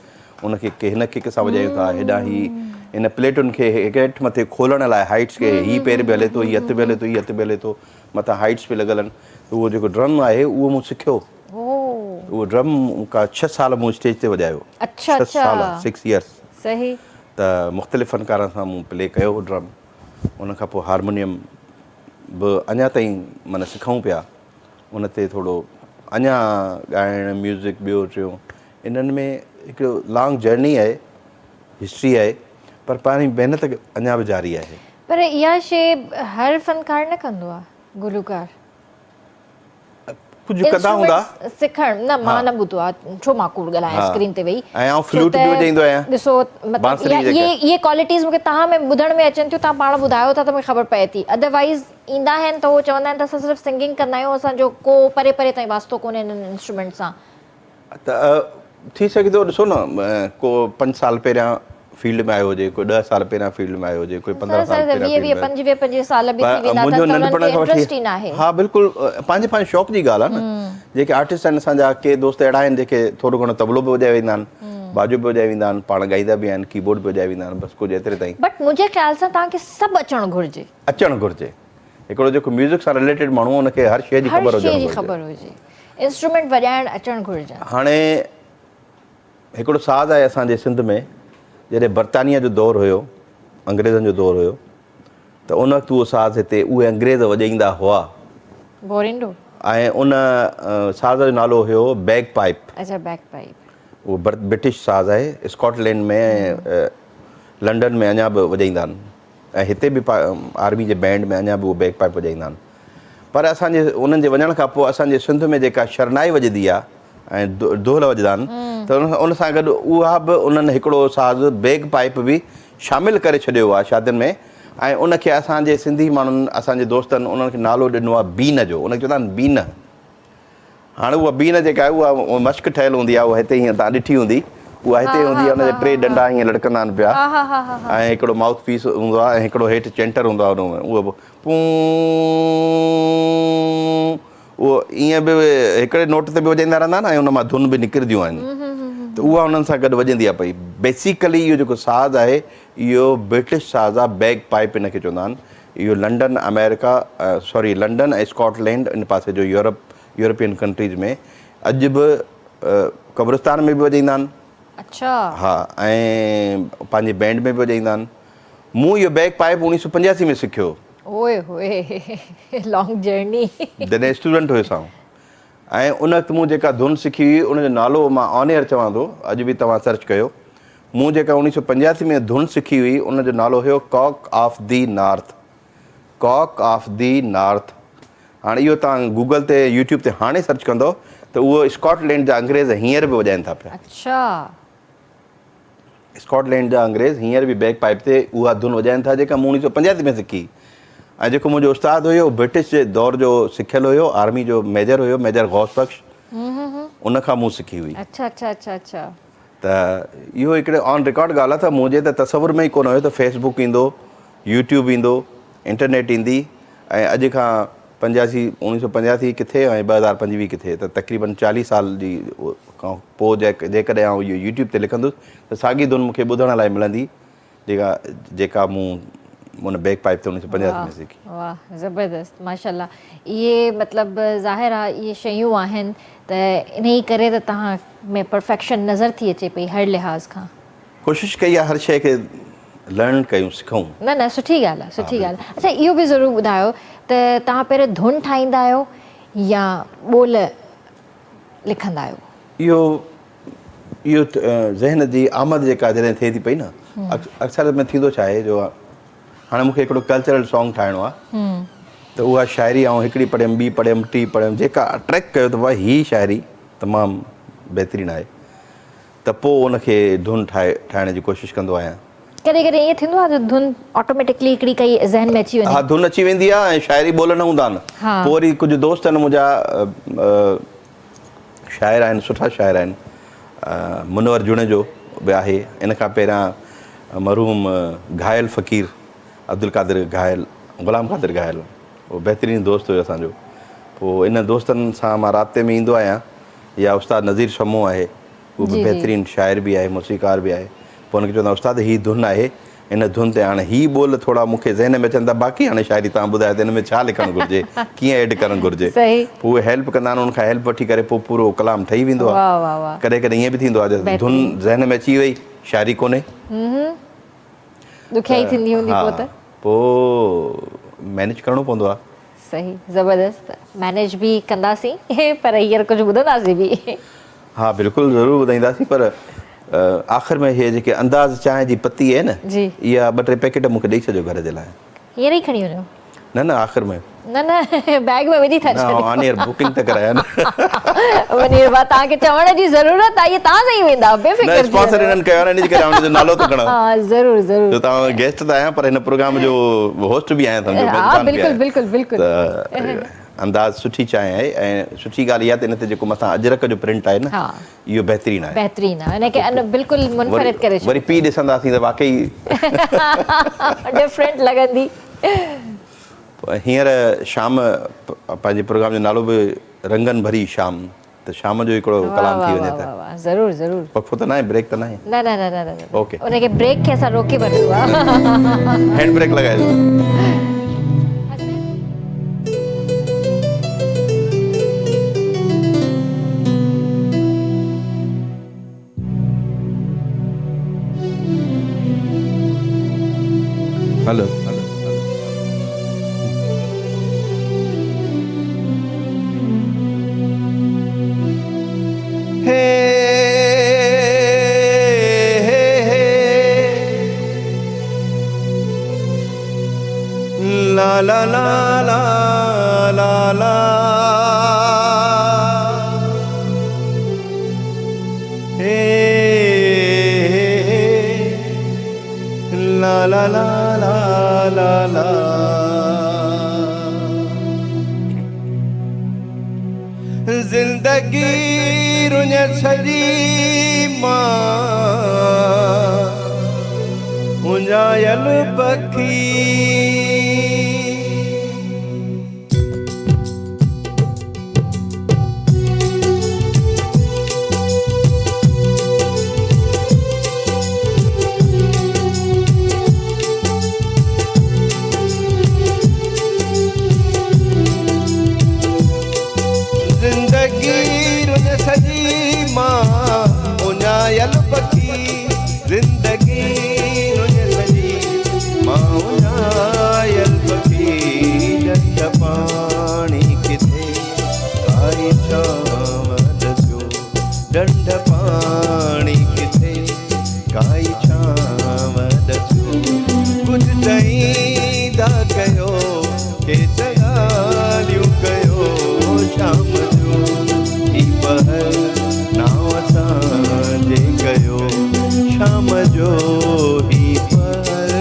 उनखे हिन किक सां वॼायूं था, हेॾां ही इन प्लेटुनि खे हेठि मथे खोलण लाइ हाइट्स खे हीअ पेर बि हले थो, हीअ हथु बि हले थो, हीअ हथु बि हले थो, मथां हाइट्स बि लॻल आहिनि। त उहो जेको ड्रम आहे उहो मूं सिखियो, उहो ड्रम का 6 साल मूं स्टेज ते वॼायो। 6 साल, 6 इयर्स। सही। त मुख़्तलिफ़ फ़नकारनि सां मूं प्ले कयो हो ड्रम, उनखां पोइ हारमोनियम बि अञा ताईं माना सिखूं पिया, उन ते थोरो अञा ॻाइणु, म्यूज़िक ॿियो टियों, इन्हनि में हिकिड़ो लॉन्ग जर्नी आहे, हिस्ट्री आहे, पर पंहिंजी महिनत अञा बि जारी आहे। पर इहा शइ हर फ़नकार न कंदो आहे, गुलूकार कुझु कंदा हूंदा सिखण न, मां न ॿुधो आहे, छो मां कूड़ ॻाल्हायां स्क्रीन ते वेही, ऐं आउं फ्लूट बि वॼाईंदो आहियां। ॾिसो मतिलबु ये क्वालिटीज़ मूंखे तव्हां में ॿुधण में अचनि थियूं, तव्हां पाण ॿुधायो था त मूंखे ख़बर पए थी। अदरवाइज़ ईंदा आहिनि त उहो चवंदा आहिनि त असां सिर्फ़ु सिंगिंग कंदा आहियूं, असांजो को परे परे ताईं वास्तो कोन्हे हिननि इंस्ट्रूमेंट सां। त थी सघे थो, ॾिसो न, को 5 साल पहिरियां फील्ड में आयो हुजे, कोई 10 साल पहिरियां फील्ड में आयो हुजे, कोई 15 साल पहिरियां, 25 साल बि थी वेंदा मुंहिंजो नंढपण खां इंट्रस्ट ई न आहे। हा बिल्कुलु, पंहिंजे शौक़ जी ॻाल्हि आहे न। जेके आर्टिस्ट आहिनि असांजा, के दोस्त अहिड़ा आहिनि जेके थोरो घणो तबलो बि वॼाए वेंदा आहिनि, बाजो बि वॼाए वेंदा आहिनि, पाण ॻाईंदा बि आहिनि, कीबोर्ड बि वॼाए वेंदा आहिनि, बसि कुझु एतिरे ताईं। बट मुंहिंजे ख़्याल सां तव्हांखे सभु अचणु घुरिजे। अचणु घुरिजे। हिकिड़ो जेको म्यूज़िक सां रिलेटेड माण्हू, हुनखे हर शइ जी ख़बर हुजे, इंस्ट्रूमेंट वॼाइणु अचणु घुरिजे। हाणे हिकिड़ो साज़ आहे असांजे सिंध में, जॾहिं बर्तानिया जो दौरु हुयो, अंग्रेज़नि जो दौरु हुयो, त उन वक़्तु उहो साज़ हिते उहे अंग्रेज़ वॼाईंदा हुआ, बोरिंडो, ऐं उन साज़ जो नालो हुयो बैग पाइप। अच्छा, बैग पाइप। उहो ब्रिटिश साज़ आहे, स्कॉटलैंड में, लंडन में अञा बि वॼाईंदा आहिनि, ऐं हिते बि आर्मी जे बैंड में अञा बि उहो बैग पाइप वॼाईंदा आहिनि। पर असांजे उन्हनि जे वञण खां पोइ असांजे सिंध में जेका शरनाई वॼंदी आहे ऐं दोहल वॼंदा आहिनि, त उन सां गॾु उहा बि उन्हनि हिकिड़ो साज़ बैग पाइप बि शामिलु करे छॾियो आहे शादियुनि में, ऐं उनखे असांजे सिंधी माण्हुनि, असांजे दोस्तनि, उन्हनि खे नालो ॾिनो आहे बीन जो। उनखे चवंदा आहिनि बीन। हाणे उहा बीन जेका आहे उहा मश्क ठहियलु हूंदी आहे, उहा हिते हीअं तव्हां ॾिठी हूंदी, उहा हिते हूंदी आहे, उनजा 3 डंडा हीअं लटकंदा आहिनि पिया, ऐं हिकिड़ो माउथ पीस हूंदो आहे, ऐं हिकिड़ो हेठि चेंटर हूंदो आहे उन में, उहो पूं, उहो ईअं बि हिकिड़े नोट ते बि वॼाईंदा रहंदा आहिनि, ऐं उन मां धुन बि निकिरंदियूं आहिनि, त उहा उन्हनि सां गॾु वॼंदी आहे पई। बेसिकली इहो जेको साज़ आहे, इहो ब्रिटिश साज़ आहे, बैग पाइप इनखे चवंदा आहिनि। इहो लंडन, अमेरिका, सॉरी लंडन ऐं स्कॉटलैंड, इन पासे जो यूरोपियन कंट्रीज़ में अॼु बि कब्रिस्तान में बि वॼाईंदा आहिनि। अच्छा। हा, ऐं पंहिंजे बैंड में बि वॼाईंदा आहिनि। मूं इहो बैग पाइप 1985 में सिखियो। ओए होए, लॉन्ग जर्नी। जॾहिं स्टूडेंट हुयुसि आउं, ऐं उन वक़्तु मूं जेका धुन सिखी हुई, उनजो नालो मां ऑन एयर चवां थो, अॼु बि तव्हां सर्च कयो, मूं जेका 1985 में धुन सिखी हुई उन जो नालो हुयो cock of the north, cock of the north. हाणे इहो तव्हां गूगल ते यूट्यूब ते हाणे सर्च कंदो त उहो स्कॉटलैंड जा अंग्रेज़ हींअर बि वॼाइनि था पिया। अच्छा, स्कॉटलैंड जा अंग्रेज़ हींअर बि बैक पाइप ते उहा धुन वॼाइनि था जेका मूं 1985 में सिखी। ऐं जेको मुंहिंजो उस्तादु हुयो ब्रिटिश जे दौर जो सिखियलु हुयो, आर्मी जो मेजर हुयो, मेजर गौस बख्श, उन खां मूं सिखी हुई। अच्छा अच्छा अच्छा अच्छा। त इहो हिकिड़े ऑन रिकॉर्ड ॻाल्हि आहे त मुंहिंजे त तसवुर में ई कोन हुयो त फेसबुक ईंदो, यूट्यूब ईंदो, इंटरनेट ईंदी। ऐं अॼु खां 1985 किथे ऐं 2025 किथे, त तक़रीबन 40 साल जी खां पोइ जेकॾहिं आउं इहो यूट्यूब ते लिखंदुसि त साॻी धुन मूंखे ॿुधण लाइ मिलंदी जेका मूं उन बैक पाइप ते 1985 में सिखी। वाह, ज़बरदस्त, माशाल्लाह। इहे मतिलबु ज़ाहिर आहे इहे शयूं आहिनि त इन ई करे त तव्हां में परफेक्शन नज़र थी अचे पई हर लिहाज़ खां। कोशिशि कई आहे हर शइ खे लर्न कयूं, सिखूं। न न, सुठी ॻाल्हि आहे, सुठी ॻाल्हि आहे। अच्छा, इहो बि ज़रूरु ॿुधायो त तव्हां पहिरियों धुन ठाहींदा आहियो या ॿोल लिखंदा आहियो? इहो ज़हन जी आमद जेका जॾहिं थिए थी पई न, अक्सर में थींदो छा आहे जो हाणे मूंखे हिकिड़ो कल्चरल सॉन्ग ठाहिणो आहे त उहा शाइरी ऐं हिकिड़ी पढ़ियमि, ॿी पढ़ियमि, टी पढ़ियमि, जेका अट्रैक्ट कयो त भाई हीअ शाइरी तमामु बहितरीनु आहे त पोइ उनखे धुन ठाहिण जी कोशिशि कंदो आहियां। कॾहिं कॾहिं ईअं थींदो आहे त धुन ऑटोमेटिकली हिकिड़ी काई ज़हन में अची वञे? हा, धुन अची वेंदी आहे ऐं शाइरी ॿोल न हूंदा आहिनि। पोइ वरी कुझु दोस्त आहिनि मुंहिंजा शाइर आहिनि, सुठा शाइर आहिनि। मुनवर जुणेजो बि आहे, इन खां पहिरियां मरहूम घायल फ़क़ीर अब्दुल कादिर घायल, ग़ुलाम कादिर घायल, उहो बहितरीनु दोस्त हुयो असांजो। पोइ इन दोस्तनि सां मां राब्ते में ईंदो आहियां। या उस्ताद नज़ीर शमो आहे, उहो बि बहितरीनु शाइर बि आहे, मौसीक़ार बि आहे। पोइ हुनखे चवंदा उस्ताद हीअ धुन आहे, इन धुन ते हाणे हीअ ॿोल थोरा मूंखे ज़हन में अचनि था, बाक़ी हाणे शाइरी तव्हां ॿुधायो त हिन में छा लिखणु घुरिजे, कीअं एड करणु घुरिजे। पोइ उहे हेल्प कंदा आहिनि, उनखां हेल्प वठी करे पोइ पूरो कलाम ठही वेंदो आहे। कॾहिं कॾहिं ईअं बि थींदो आहे धुन ज़हन में अची वई, शाइरी कोन्हे, ॾुखियाई थींदी हूंदी पोइ त? पोइ मैनेज करिणो पवंदो आहे। सही, ज़बरदस्त। मैनेज बि कंदासीं पर हींअर कुझु ॿुधंदासीं बि। हा, बिल्कुलु ज़रूरु ॿुधाईंदासीं। पर आख़िर में इहे जेके अंदाज़ चांहि जी पती आहे न, इहा 2-3 पैकेट मूंखे ॾेई छॾियो घर जे लाइ। हींअर ई खणी वञो? न आख़िर में न बैग में विझी था छॾियो? हाणे बुकिंग त कराया न। वञी तव्हांखे चवण जी ज़रूरत आहे, तव्हां सां ई वेंदा बेफ़िक्र? स्पॉन्सर इन्हनि कयो आहे, इनजे करे हुनजो नालो थो खणां। हा, ज़रूरु ज़रूरु। जो तव्हां गेस्ट त आहियां पर हिन प्रोग्राम जो होस्ट बि आहियां, सम्झो। हा, बिल्कुलु बिल्कुलु बिल्कुलु। त अंदाज़ सुठी चांहि आहे ऐं सुठी ॻाल्हि इहा त इन ते जेको मथां अजरक जो प्रिंट आहे न, इहो बहितरीनु आहे, बहितरीनु आहे। इनखे बिल्कुलु मुनफरिद करे वरी पी ॾिसंदासीं त वाकई डिफरेंट लॻंदी। हींअर शाम पंहिंजे प्रोग्राम जो नालो बि रंगन भरी शाम, त शाम जो हिकिड़ो कलाम थी वञे त ज़रूरु ज़रूरु। वक़्फ़ो त न आहे, ब्रेक त न आहे? न ओके, उनखे ब्रेक खे असां रोके वठूं आहे, हैंड ब्रेक लॻाइजो। Hello la la la la la la hey la la la la la la जिंदगी रुन सजी मां उञायल पखी उञायल पखी ज़िंदगी सजी मां उञायल पखी ॾंढ पाणी किथे काई छांव ॾिसो ॾंढ पाणी किथे काई केत ॻाल्हियूं कयो शाम जो ही पहर नाव असांजे कयो शाम जो ही पहर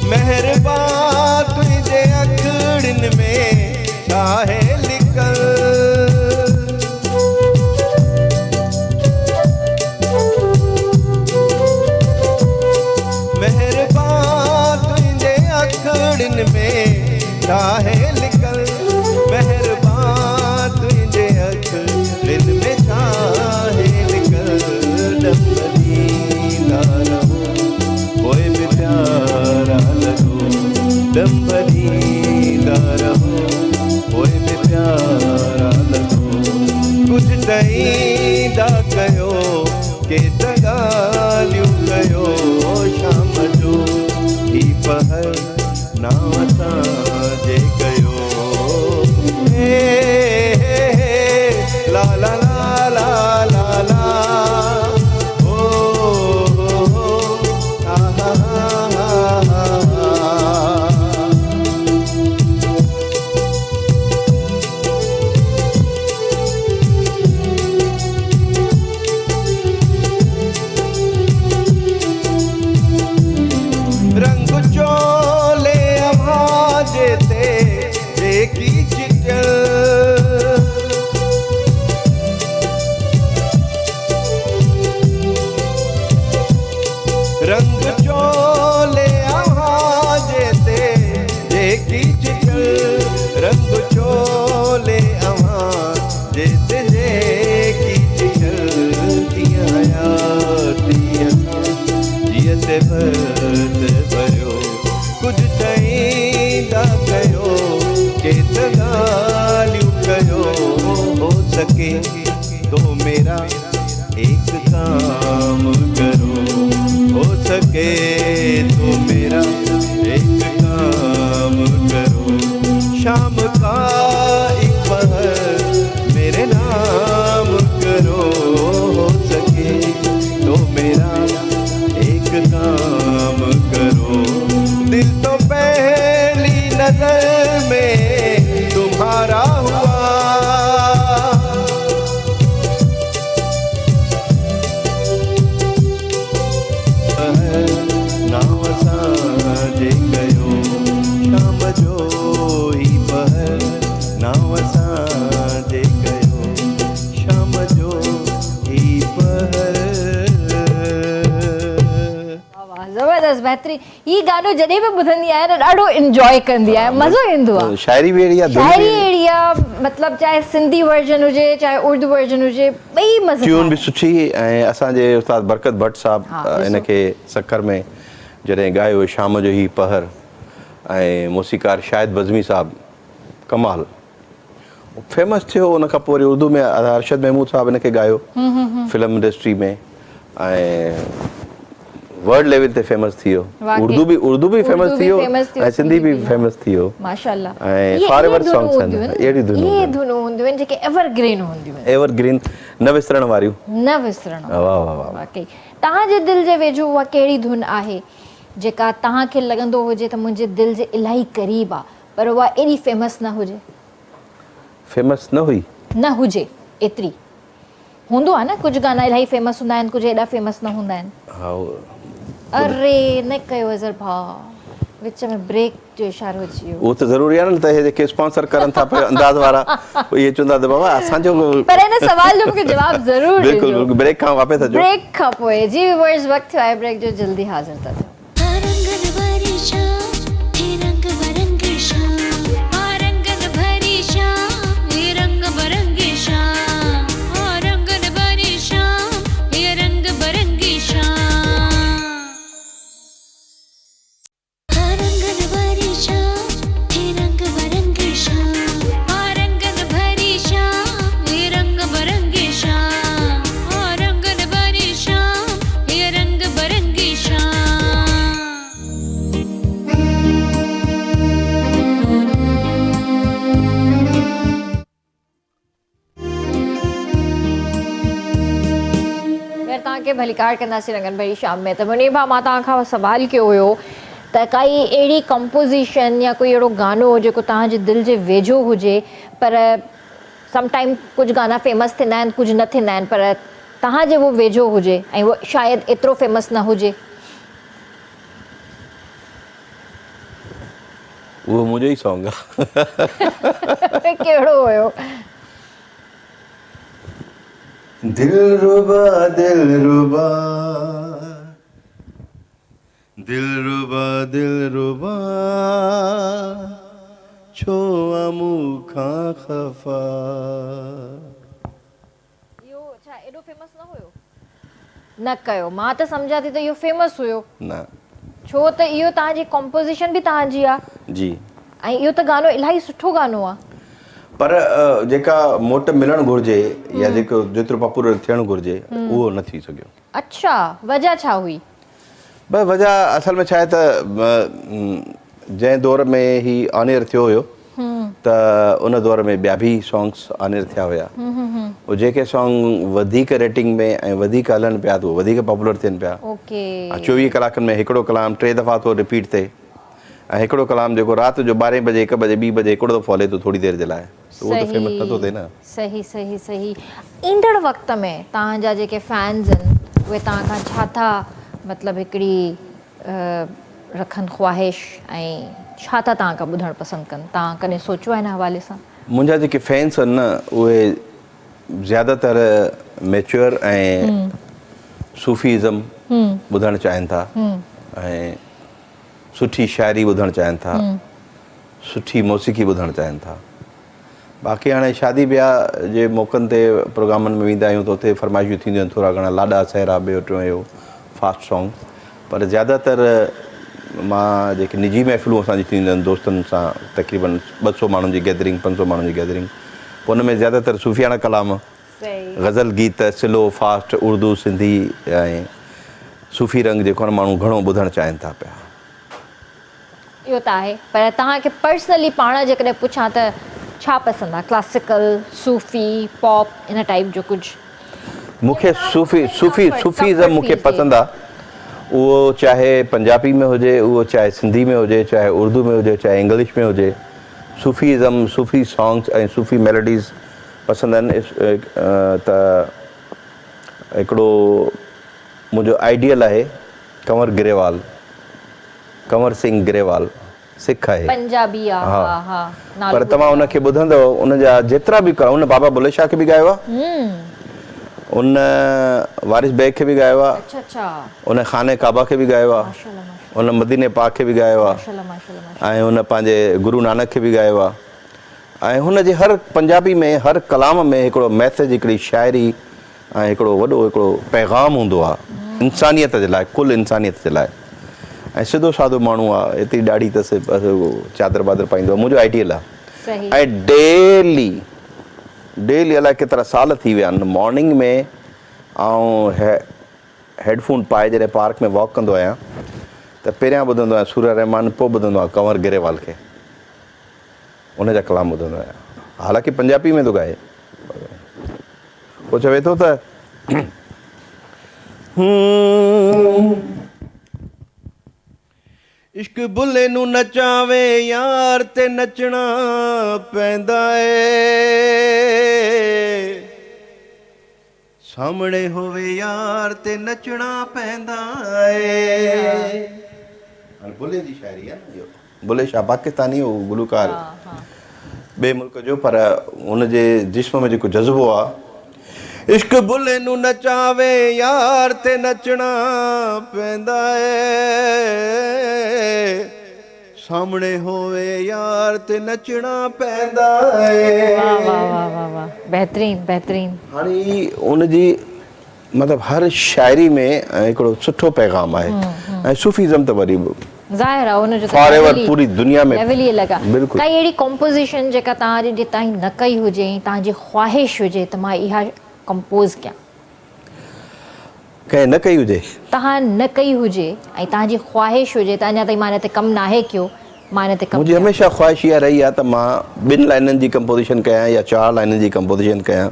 मेहरबान तुझे अखड़िन में चाहे लिखल मेहरबान तुझे अखड़िन में चाहे लिखल मेहरबान तुझे अखड़िन में चाहे लिखल डंबरींदा रहो कोई भी प्यारा लगो डंबरींदा रहो कोई भी प्यारा लगो कुछ टईंदा कयो केत ॻाल्हियूं कयो शाम जो ही पहर नाव असांजे कयो हे ला ला ला ला ला ला रंग चोले आवाज़ ते देखी चिटल रंग चोले आवाज़ ते देखी चिटल रंग चोले आवाज़ ते देखी चिटल किया हयाती जियते भरत भयो कुछ टईंदा कयो केत ॻाल्हियूं कयो हो सके तो मेरा एक काम करो हो सके तो मेरा एक काम करो शाम का एक पहर मेरे नाम करो हो सके तो मेरा एक काम करो दिल तो पहली नजर में तुम्हारा हुआ नाव असांजे कयो शाम जो ही पहर नाव असांजे कयो शाम जो ही पहर ज़बरदस्त बहितरीन ही गानो जॾहिं बि ॿुधंदी आहियां न ॾाढो इंजॉय कंदी आहियां मज़ो ईंदो आहे शायरी बि अहिड़ी आहे शायरी अहिड़ी आहे मतिलबु चाहे सिंधी वर्जन हुजे चाहे उर्दू वर्जन हुजे ॿई मज़ो ट्यून बि सुठी ऐं असांजे उस्ताद बरकत भट्ट साहब ॾिसो। इनखे सखर में जॾहिं ॻायो शाम जो ही पहर ऐं मौसीकार शाहिद बज़मी साहब कमाल फेमस थियो उन खां पोइ वरी उर्दू में अरशद महमूद साहब इनखे ॻायो फिल्म इंडस्ट्री में ऐं वर्ल्ड लेवल ते फेमस थी वियो वाकई। उर्दू बि फेमस थी वियो ऐं सिंधी बि फेमस थी वियो माशाल्लाह ऐं फॉरएवर सॉन्ग्स आहिनि अहिड़ी धुनूं ये धुनूं हूंदियूं आहिनि जेके एवरग्रीन हूंदियूं आहिनि एवरग्रीन न विसरण वारियूं न विसरण वाह वाह वाह वाकई तव्हांजे दिलि जे वेझो उहा कहिड़ी धुन आहे जेका तव्हांखे लॻंदो हुजे त मुंहिंजे दिलि जे इलाही क़रीब आहे पर उहा एॾी फेमस न हुजे फेमस न हुई न हुजे एतिरी हूंदो आहे न कुझु गाना इलाही फेमस हूंदा आहिनि कुझु एॾा फेमस न हूंदा आहिनि हा अरे न कयो अज़र भाउ विच में ब्रेक जो इशारो अची वियो उहो त ज़रूरी आहे न त हे जेके स्पॉन्सर करनि था पिया अंदाज़ वारा इहे चवंदा त बाबा असांजो पर हिन सवाल जो मूंखे जवाबु ज़रूरु बिल्कुलु बिल्कुलु ब्रेक खां वापसि अचो ब्रेक खां पोइ जी व्यूअर्स वक़्तु थियो आहे ब्रेक जो जल्दी हाज़िर था थियूं हम हलिकार कंदासीं रंगन भरी शाम में। त मुनीर भाउ मां तव्हां खां सवाल कयो हुयो त काई अहिड़ी कंपोज़िशन या कोई अहिड़ो गानो जेको तव्हांजे दिलि जे वेझो हुजे, पर समटाइम कुझु गाना फेमस थींदा आहिनि, कुझु न थींदा आहिनि, पर तव्हांजे उहो वेझो हुजे ऐं उहो शायदि एतिरो फेमस न हुजे? वो मुझे ही सॉन्ग है। कहिड़ो हुयो? दिलरुबा दिलरुबा दिलरुबा दिलरुबा छो आमू खां खफा। इहो छा एॾो फेमस न हुयो? न कयो, मां त सम्झां थी त इहो फेमस हुयो। न छो त इहो तव्हांजी कंपोज़िशन बि तव्हांजी आहे जी, ऐं इहो त गानो इलाही सुठो गानो आहे। पर जेका मोट मिलणु घुरिजे या जेको जेतिरो पॉपुलर थियणु घुरिजे उहो न थी सघियो। अच्छा, वजह छा हुई? बस वजह असल में छा आहे त जंहिं दौर में ही ऑनएयर थियो हुयो त उन दौर में ॿिया बि सॉन्ग्स ऑनएयर थिया हुया। उहे जेके सॉन्ग वधीक रेटिंग में ऐं वधीक हलनि पिया त उहे वधीक पॉपुलर थियनि पिया। ओके। 24 कलाकनि में हिकिड़ो कलाम 3 दफ़ा थो रिपीट थिए ऐं हिकिड़ो कलाम जेको राति जो 12 बजे 1 बजे 2 बजे हिकिड़ो दफ़ो हले थो थोरी देरि जे लाइ, उहो त फेमस नथो थिए न। सही सही सही। ईंदड़ वक़्त में तव्हांजा जेके फैन्स आहिनि उहे तव्हां खां छा था मतिलबु हिकिड़ी रखनि ख़्वाहिश ऐं छा था तव्हां खां ॿुधणु पसंदि कनि? तव्हां कॾहिं सोचियो आहे हिन हवाले सां? मुंहिंजा जेके फैन्स आहिनि न उहे ज़्यादातर मैच्योर ऐं सूफ़ीज़म ॿुधणु चाहिनि था ऐं सुठी शाइरी ॿुधणु चाहिनि था, सुठी मौसीक़ी ॿुधणु चाहिनि था। बाक़ी हाणे शादी ब्याह जे मौक़नि ते प्रोग्रामनि में वेंदा आहियूं त उते फरमाइशूं थींदियूं आहिनि, थोरा घणा लाॾा सहरा ॿियो टियों इहो फास्ट सॉन्ग। पर ज़्यादातर मां जेके निजी महफ़िलूं असांजी थींदियूं आहिनि दोस्तनि सां, तक़रीबन 200 माण्हुनि जी गैदरिंग 500 माण्हुनि जी गैदरिंग, पोइ उन में ज़्यादातर सूफ़ियाना कलाम, गज़ल गीत, स्लो फास्ट, उर्दू सिंधी ऐं सूफ़ी रंग जेको आहे माण्हू घणो ॿुधणु चाहिनि था पिया। इहो त आहे, पर तव्हांखे पर्सनली पाण जेकॾहिं पुछां त छा पसंदि आहे? क्लासिकल, सूफ़ी, पॉप, इन टाइप जो कुझु? मूंखे सूफ़ीज़म मूंखे पसंदि आहे। उहो चाहे पंजाबी में हुजे, उहो चाहे सिंधी में हुजे, चाहे उर्दू में हुजे, चाहे इंग्लिश में हुजे, सूफ़ीज़म, सूफ़ी सॉन्ग्स ऐं सूफ़ी मेलोडीज़ पसंदि आहिनि। त हिकिड़ो मुंहिंजो आइडियल आहे कंवर ग्रेवाल, कंवर सिंह ग्रेवाल, सिख आहे, पंजाबी आहे। हा हा। पर तव्हां उनखे ॿुधंदव, उनजा जेतिरा बि उन बाबा बुले शाह खे बि ॻायो आहे, उन वारिस बेग खे बि ॻायो आहे, अच्छा अच्छा, उन खाने काबा खे बि ॻायो आहे, उन मदीने पाक खे बि ॻायो आहे, ऐं उन पंहिंजे गुरु नानक खे बि ॻायो आहे। ऐं हुन जे हर पंजाबी में हर कलाम में हिकिड़ो मैसेज, हिकिड़ी शाइरी ऐं हिकिड़ो वॾो हिकिड़ो पैगाम हूंदो आहे इंसानियत जे लाइ, कुल इंसानियत जे लाइ। ऐं सिधो साधो माण्हू आहे, एतिरी ॾाढी अथसि, बसि चादर बादर पाईंदो आहे। मुंहिंजो आइडियल आहे। ऐं डेली अलाए केतिरा साल थी विया आहिनि, मॉर्निंग में ऐं हेडफोन पाए जॾहिं पार्क में वॉक कंदो आहियां त पहिरियां ॿुधंदो आहियां सूर रहमान, पोइ ॿुधंदो आहियां कंवर ग्रेवाल खे, उनजा कलाम ॿुधंदो आहियां। हालांकि पंजाबी में थो ॻाए, पोइ चवे थो त इश्क बुले नू नचावे यार ते नचना पैंदा ए, सामने होवे यार ते नचना पैंदा ए। बुले जी शायरी है ना, बुले शाह पाकिस्तानी हो गुलकार, बे मुल्क जो, पर उनजे जिस्म में जेको जज़्बो आहे, इश्क बुले नू नचावे यार ते नचना पैंदा ए, सामने होवे यार ते नचना पैंदा ए। वाह वाह वाह वाह वाह, बेहतरीन बेहतरीन। हाणे उनजी मतिलबु हर शाइरी में हिकिड़ो सुठो पैगाम आहे। ऐं सूफ़ीज़म त वरी ज़ाहिर आहे उनजो फॉरएवर पूरी दुनिया में लेवल ई लॻा। बिल्कुलु। काई अहिड़ी कंपोज़िशन जेका तव्हां जे ताईं न कई हुजे, तव्हांजी ख़्वाहिश हुजे त मां इहा कंपोज़ कयां, कंहिं न कई हुजे, तव्हां न कई हुजे ऐं तव्हांजी ख़्वाहिश हुजे त अञा ताईं मां हिन ते कमु नाहे कयो, मां हिन ते कमु मुंहिंजी हमेशह ख़्वाहिश इहा रही आहे त मां 2 लाइननि जी कंपोज़िशन कयां या 4 लाइननि जी कंपोज़िशन कयां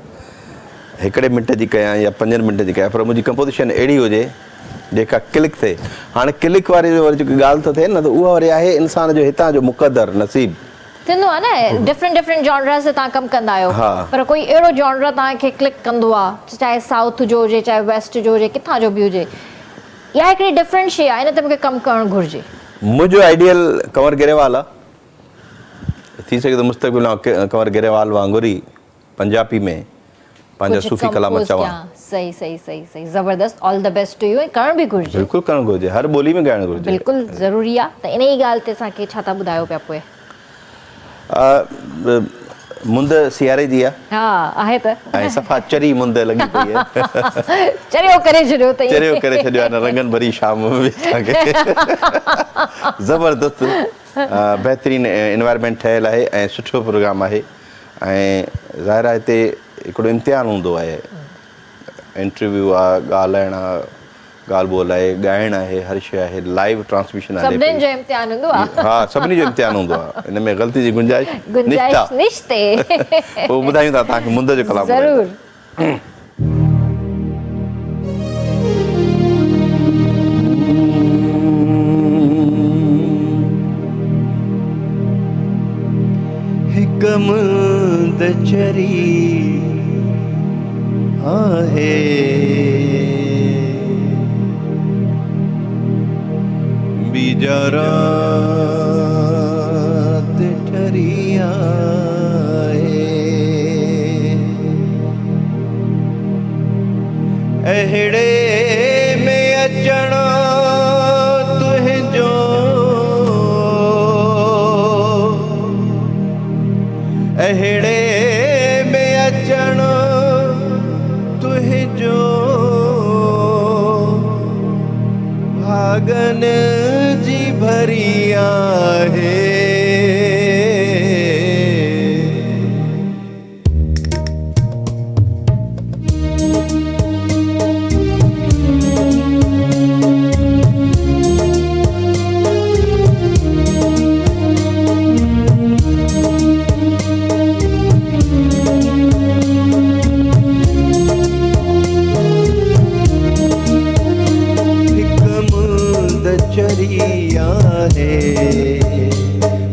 1 मिंट जी कयां या 5 मिंट जी कयां, पर मुंहिंजी कंपोज़िशन अहिड़ी हुजे जेका क्लिक थिए। हाणे क्लिक वारी जो वरी जेकी ॻाल्हि थो थिए न, त उहा वरी आहे इंसान जो हितां जो मुक़दर नसीब। थींदो आहे न, डिफरेंट जॉनरा से तव्हां कमु कंदा आहियो, हा। पर कोई अहिड़ो जॉनरा तव्हांखे क्लिक कंदो आहे, चाहे साउथ जो हुजे चाहे वेस्ट जो हुजे, किथां जो बि हुजे, या हिकिड़ी डिफरेंट शइ आहे, इन ते मूंखे कमु करणु घुरिजे। मुंहिंजो आइडियल कंवर ग्रेवाल आहे। थी सघे त मुस्तक़बिल कंवर ग्रेवाल वांगुरु ई पंजाबी में पंहिंजा सूफ़ी कलाम चवां। सही सही सही सही, ज़बरदस्त, all the best to you. ऐं करणु बि घुरिजे, बिल्कुलु करणु घुरिजे, हर ॿोली में ॻाइणु घुरिजे, बिल्कुलु ज़रूरी आहे। त इन ई ॻाल्हि ते असांखे छा था ॿुधायो पिया पोइ? मुंद सियारे जी आहे। हा आहे त, ऐं सफ़ा चरी मुंद लॻी पई आहे। चरियो करे छॾियो अथई, चरियो करे छॾियो आहे न, रंगनि भरी शाम में असांखे ज़बरदस्त बहितरीनु एनवायरमेंट ठहियलु आहे ऐं सुठो प्रोग्राम आहे। ऐं ज़ाहिर आहे हिते हिकिड़ो इम्तिहान हूंदो आहे, इंटरव्यू आहे, ॻाल्हाइण आहे, ॻाल्हि ॿोल आहे, ॻाइणु आहे, हर शइ आहे, लाइव ट्रांसमिशन आहे। सभिनीनि जो इम्तिहान हूंदो आहे। हा, सभिनी जो इम्तिहान हूंदो आहे, हिन में ग़लती जी गुंजाइश निश्ते। पोइ ॿुधायूं था तव्हांखे मुंद जो कलाम। ज़रूरु। हिकु मुंद चरी आहे, बीजा रात ठरी आहे, अहिड़े में अचणो तुंहिंजो, अहिड़े में अचणो तुंहिंजो, भागन जी भरी आहे।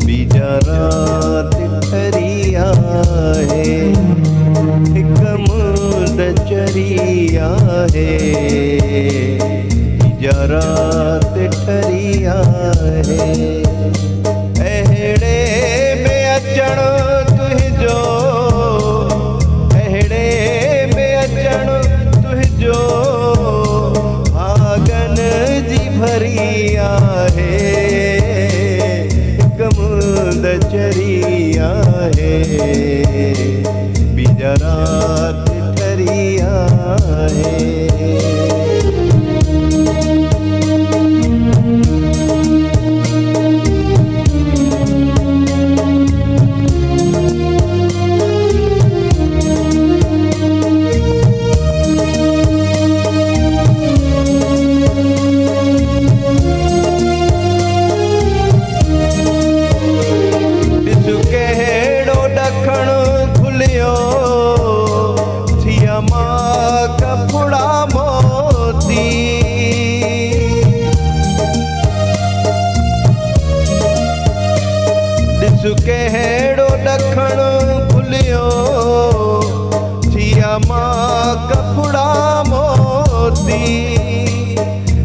बीजा रात ठरी आहे, हिकु मुंद चरी आहे, बीजा रात ठरी आहे, अहिड़े में अचणो तुंहिंजो, अहिड़े में अचणो तुंहिंजो, भागन जी भरी आहे, मुंद चरी आहे, बीजा रात ठरी आहे। कहिड़ो ॾखण खुलियो, थिया मां कपड़ा मोती,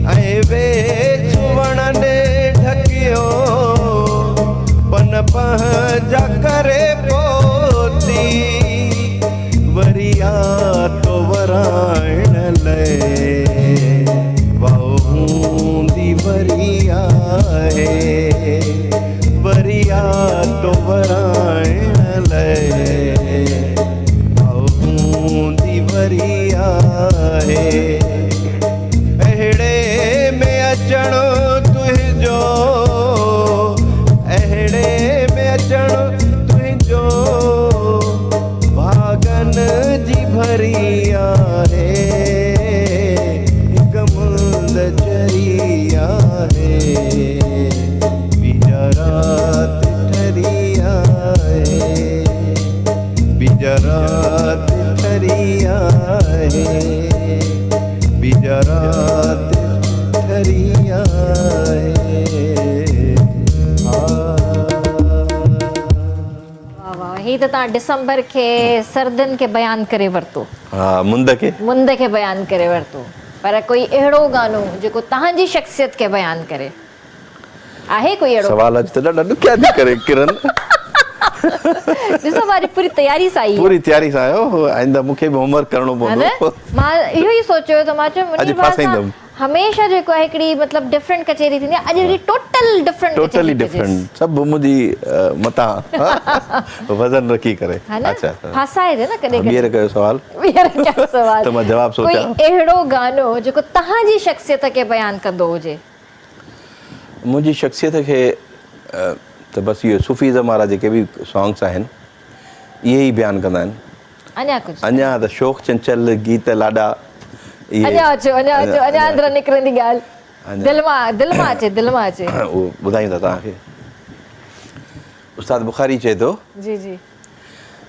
ऐं वेच वणनि ढकियो, पन पंहिंजा करे पोती, वरिया तो वराइण लाइ वाहो हूंदी वरिया आहे, वरिया तो वराइण लाइ हूंदी वरिया आहे, अहिड़े में अचणो तुंहिंजो, अहिड़े में अचणो तुंहिंजो, त तव्हां डिसंबर खे सर्दियुनि खे बयानु करे वरितो, हाँ मुंद के बयानु करे वरितो, पर कोई अहिड़ो गानो जेको तव्हांजी शख़्सियत खे बयानु करे आहे कोई अहिड़ो? सवाल अॼु त ॾाढा ॾुखिया थी करे किरण। ॾिसो वारी पूरी तयारी सां आई, पूरी तयारी सां आयो, आइंदा मूंखे बि होमवर्क करणो पवंदो। मां इहो ई सोचियो त मां चयो अॼु फासाईंदमि। हमेशा जेको आहे हिकिड़ी मतिलबु डिफरेंट कचेरी थींदी आहे, अॼु हिकिड़ी टोटल डिफरेंट, टोटली डिफरेंट, सभु मुंहिंजी मथां वज़न रखी करे। अच्छा फासाए दे न कॾहिं ॿीहर कयो सवाल, सवाल त मां जवाब सोचां। कोई अहिड़ो गानो जेको तव्हांजी शख़्सियत खे बयानु कंदो हुजे? मुंहिंजी शख़्सियत खे त बसि इहो सूफ़ीज़म वारा जेके बि सॉन्ग्स आहिनि इहे ई बयानु कंदा आहिनि। अञा कुझु? अञा त शोख चंचल गीत लाॾा, अञा अचो अञा अंदरि निकिरंदी ॻाल्हि, दिलि मां अचे उहो ॿुधायूं था तव्हांखे। उस्ताद बुखारी चए थो जी जी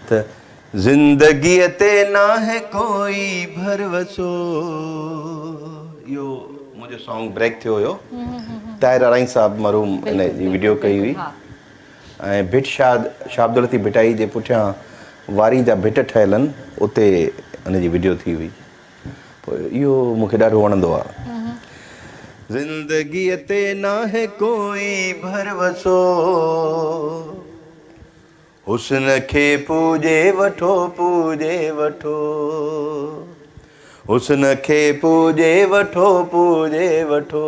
त ज़िंदगीअ ते नाहे कोई भरवसो, इहो मुंहिंजो सॉन्ग ब्रेक थियो हुयो, ताहिर अराई साहब मरहूम इन जी वीडियो कई हुई, ऐं भिट शाह लतीफ़ भिटाई जे पुठियां वारी जा भिट ठहियल आहिनि, उते उन जी वीडियो थी हुई। पोइ इहो मूंखे ॾाढो वणंदो आहे। ज़िंदगीअ ते नाहे कोई भरवसो, हुस्न खे पूजे वठो पूजे वठो, हुस्न खे पूजे वठो पूजे वठो,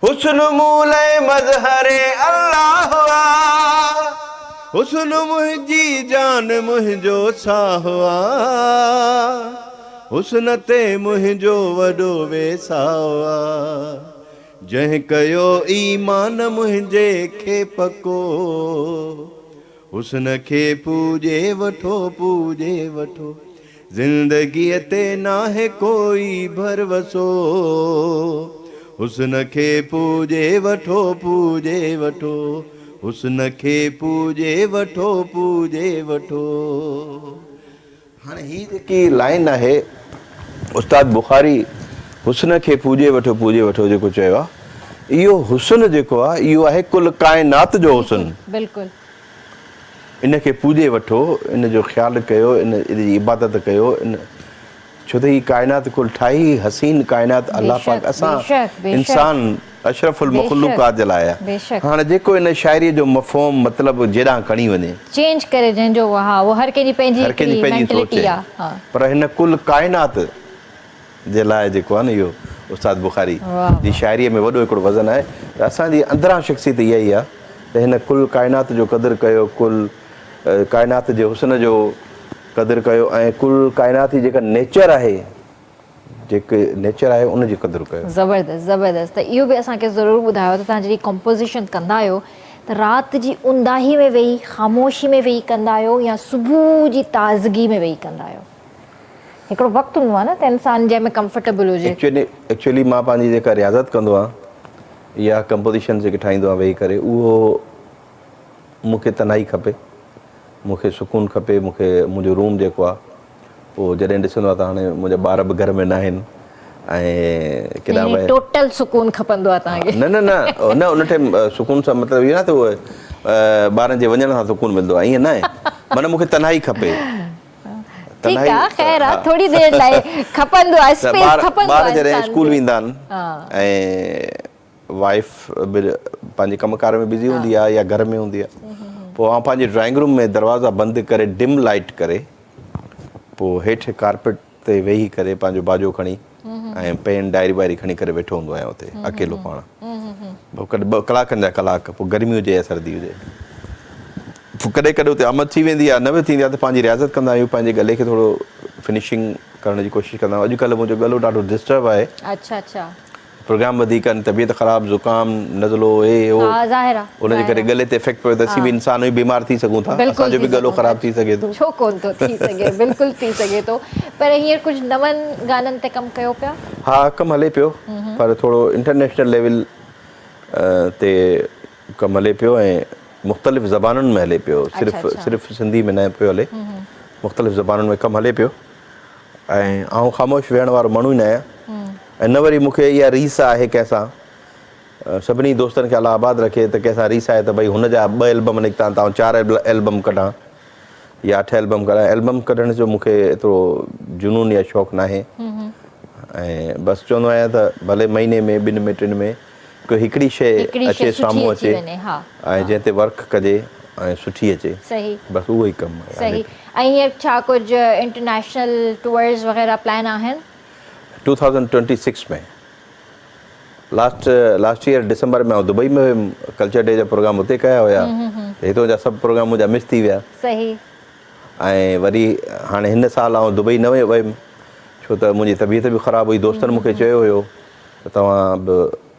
हुस्न मूं लाइ मज़हरे अल्लाह आ, हुस्न मुंहिंजी जान मुंहिंजो साह आ, हुस्न ते मुंहिंजो वॾो वेसाह आ, जंहिं कयो ईमान मुंहिंजे खे पको, हुस्न खे पूजे वठो पूजे वठो, ज़िंदगीअ ते नाहे कोई भरवसो, हुस्न खे पूजे वठो पूजे वठो, हुस्न खे पूजे वठो पूजे वठो। हाणे ही जेकी लाइन आहे उस्ताद बुखारी हुस्न खे पूजे वठो जेको चयो आहे, इहो हुस्न जेको आहे इहो आहे कुल काइनात जो हुस्न। बिल्कुलु इन खे पूजे वठो, इन जो ख़्यालु कयो, इन जी इबादत कयो, इन छो त ही काइनात कुल ठाही हसीन काइनात अल्लाह पाक असां इंसान अशरफुल मखलूकात जे लाइ आहे। हाणे जेको इन शाइरीअ जो मफ़हूम मतिलबु जेॾां खणी वञे चेंज करे, जंहिंजो हा वो हर कंहिंजी पंहिंजी मेंटेलिटी आहे, पर हिन कुल काइनात जे लाइ जेको आहे न इहो उस्ताद बुखारी जी शाइरीअ में वॾो हिकिड़ो वज़न आहे। त असांजी अंदरां शख़्सियत इहा ई आहे त हिन कुल काइनात जो क़दुरु कयो, कुल काइनात जे हुस्न जो क़दुरु कयो, ऐं कुल काइनात जी जेका नेचर आहे, जेके नेचर आहे उन जी क़दुरु कयो। ज़बरदस्त। त इहो बि असांखे ज़रूरु ॿुधायो त तव्हां जॾहिं कंपोज़िशन कंदा आहियो त राति जी उंदाही में वेही ख़ामोशी में वेही कंदा आहियो या सुबुह जी ताज़गी में वेही कंदा आहियो? हिकिड़ो वक़्तु हूंदो आहे न त इंसान जंहिंमें कंफर्टेबल हुजे। एक्चुअली मां पंहिंजी जेका रियाज़त कंदो आहियां या कंपोज़िशन जेके ठाहींदो आहियां वेही करे, उहो मूंखे तनाई खपे, मूंखे सुकून खपे, मूंखे मुंहिंजो रूम जेको आहे पोइ जॾहिं ॾिसंदो आहे त हाणे मुंहिंजा ॿार बि घर में न आहिनि ऐं केॾांहुं टोटल सुकून खपंदो आहे तव्हांखे? न उन टाइम सुकून सां मतिलबु इहो न त उहे ॿारनि जे वञण सां सुकून मिलंदो आहे, ईअं न आहे, माना मूंखे तनाई खपे। ठीकु आहे, ख़ैर आहे, थोरी देरि लाइ खपंदो आहे, स्पेस खपंदो आहे। ॿार जॾहिं स्कूल वेंदा आहिनि ऐं वाइफ बि पंहिंजे कमकार में बिज़ी हूंदी आहे या घर में हूंदी आहे, पोइ आउं पंहिंजे ड्राइंग रूम में दरवाज़ा बंदि करे डिम लाइट करे पोइ हेठि कारपेट ते वेही करे पंहिंजो बाजो खणी ऐं पेन डायरी वायरी खणी करे वेठो हूंदो आहियां उते अकेलो पाण। पोइ कॾहिं 2 कलाकनि जा कलाक, पोइ गर्मी हुजे या सर्दी हुजे, पोइ कॾहिं कॾहिं उते आमद थी वेंदी आहे, न बि थींदी आहे त पंहिंजी रियाज़त कंदा आहियूं, पंहिंजे गले खे थोरो फिनिशिंग करण जी कोशिशि कंदा आहियूं। अॼुकल्ह मुंहिंजो गलो ॾाढो डिस्टर्ब आहे। अच्छा प्रोग्राम वधीक आहिनि, तबियत ख़राबु, ज़ुकाम, नज़लो, उनजे करे गले ते इफेक्ट पियो त असीं बि इंसान बि बीमार थी सघूं था, असांजो बि गलो ख़राबु थी सघे थो। छो कोन थो थी सघे, बिल्कुलु थी सघे थो। पर हींअर कुझु नवनि गाननि ते कमु कयो पिया? हा, कमु हले पियो, पर थोरो इंटरनेशनल लेवल ते कमु हले पियो ऐं मुख़्तलिफ़ ज़बानुनि में हले पियो, सिर्फ़ु सिंधी में न पियो हले, मुख़्तलिफ़ ज़बानुनि में कमु हले पियो। ऐं आउं ख़ामोश वेहण वारो माण्हू ई न आहियां, ऐं न वरी मूंखे इहा रीस आहे कंहिंसां सभिनी दोस्तनि खे अलाह आबाद रखे त कंहिंसां रीस आहे त भई हुन जा 2 एल्बम निकिता त 4 एल्बम कढां या 8 एल्बम कढां। एल्बम कढण जो मूंखे एतिरो जुनून या शौक़ु न आहे ऐं बसि चवंदो आहियां त भले महीने में 2 में 3 में कोई हिकिड़ी शइ अचे साम्हूं अचे ऐं जंहिं ते वर्क कजे ऐं सुठी अचे, बसि उहो ई कमु आहे। सही। ऐं हींअर छा कुझु इंटरनेशनल टूर्स वग़ैरह प्लान आहिनि 2026 में? लास्ट ईयर दिसंबर में दुबई में हुयुमि, कल्चर डे जा प्रोग्राम हुते कया हुया, हितां जा सभु प्रोग्राम मुंहिंजा मिस थी विया। सही। ऐं वरी हाणे हिन साल आउं दुबई न वियुमि छो त मुंहिंजी तबियत बि ख़राबु हुई। दोस्तनि मूंखे चयो हुयो त तव्हां बि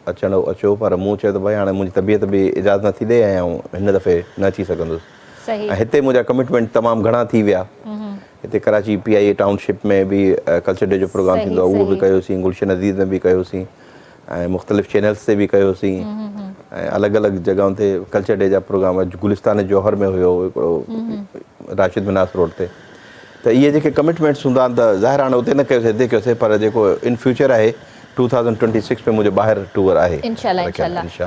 अचो, पर मूं चयो त भई हाणे मुंहिंजी तबियत बि इजाज़त नथी ॾे ऐं हिन दफ़े न अची सघंदुसि। ऐं हिते मुंहिंजा कमिटमेंट तमामु घणा थी विया। हिते कराची PIA टाउनशिप में बि कल्चर डे जो प्रोग्राम थींदो आहे, उहो बि कयोसीं, गुलशन अज़ीज़ में बि कयोसीं ऐं मुख़्तलिफ़ चैनल्स ते बि कयोसीं ऐं अलॻि अलॻि जॻहियुनि ते कल्चर डे जा प्रोग्राम। गुलिस्तान जौहर में हुयो हिकिड़ो राशिद मिनास रोड ते। त इहे जेके कमिटमेंट्स हूंदा आहिनि त ज़ाहिर हाणे उते न कयोसीं, हिते कयोसीं, पर जेको इन फ्यूचर आहे 2026 में मुंहिंजो ॿाहिरि टूर आहे। इंशाल्लाह।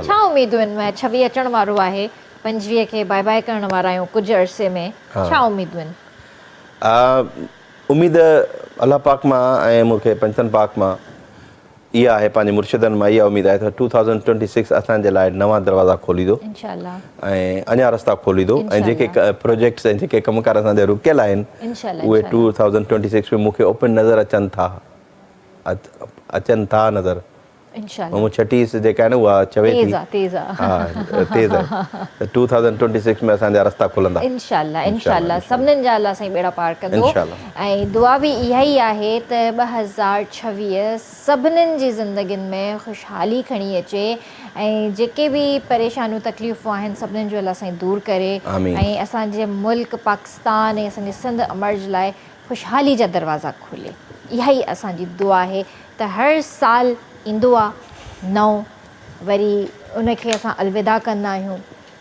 छा उमेदूं आहिनि? 26 अचण वारो आहे, 25 खे बाय बाय करण वारा आहियूं कुझु अरसे में, छा उमेदूं आहिनि? उमेद अलाह पाक मां ऐं मूंखे पंचतन पाक मां इहा आहे, पंहिंजे मुर्शिदनि मां इहा उमेद आहे त 2026 असांजे लाइ नवां दरवाज़ा खोलींदो ऐं अञा रस्ता खोलींदो ऐं जेके प्रोजेक्ट्स ऐं जेके कमकार असांजा रुकियल आहिनि उहे 2026 में मूंखे ओपन नज़र अचनि था नज़र। मूं 36 जेका आहे न उहा चवे थी तेज़ आहे। 2026 में असांजा रस्ता खुलंदा इंशाल्लाह। सभिनीनि जा अलाह साईं बेड़ा पार कंदो ऐं दुआ बि इहा ई आहे त 2026 सभिनीनि जी ज़िंदगियुनि में ख़ुशहाली खणी अचे ऐं जेके बि परेशानियूं तकलीफ़ूं आहिनि सभिनीनि जो अलाह साईं दूर करे ऐं असांजे मुल्क पाकिस्तान ऐं असांजे सिंध अमर जे लाइ ख़ुशहाली जा दरवाज़ा खोले। इहा ई असांजी दुआ आहे त हर साल ईंदो आहे नओं, वरी उनखे असां अलविदा कंदा आहियूं।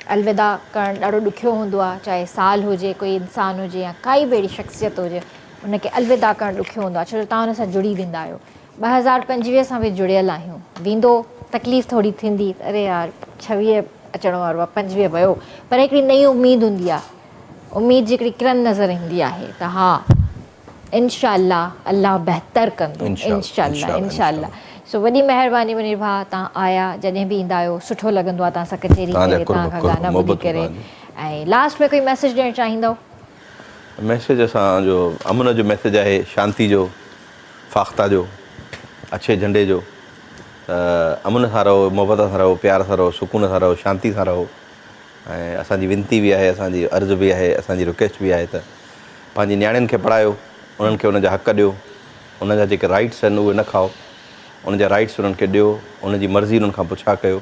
अलविदा करणु ॾाढो ॾुखियो हूंदो आहे, चाहे साल हुजे, कोई इंसानु हुजे या काई बि अहिड़ी शख़्सियत हुजे, उनखे अलविदा करणु ॾुखियो हूंदो आहे छो जो तव्हां हुन सां जुड़ी वेंदा आहियो। 2025 सां बि जुड़ियल आहियूं, वेंदो तकलीफ़ थोरी थींदी, अरे यार 26 अचण वारो आहे, 25 वियो, पर हिकिड़ी नई उमेदु हूंदी आहे, उमेद जी हिकिड़ी किरन नज़र ईंदी आहे त हा इंशाल्लाह अल्लाह बहितर कंदो। इंशाल्लाह। सो वॾी महिरबानी मुनीर भाउ, तव्हां आया, जॾहिं बि ईंदा आहियो सुठो लॻंदो आहे तव्हां सां कचेरी करे, तव्हां खां गाना ॿुधी करे। ऐं लास्ट में कोई मैसेज ॾियणु चाहींदव? मैसेज असांजो अमन जो मैसेज आहे, शांती जो, फ़ाख़्ता जो, अच्छे झंडे जो। अमन सां रहो, मोहबत सां रहो, प्यार सां रहो, सुकून सां रहो, शांती सां रहो। ऐं असांजी विनती बि आहे, असांजी अर्ज़ु बि आहे, असांजी रिक्वेस्ट बि आहे त पंहिंजी नियाणियुनि खे पढ़ायो, उन्हनि खे उन जा हक़ ॾियो, उन जा जेके राइट्स आहिनि उहे न खाओ, उन जा राइट्स उन्हनि खे ॾियो, उन जी मर्ज़ी उन्हनि खां पुछा कयो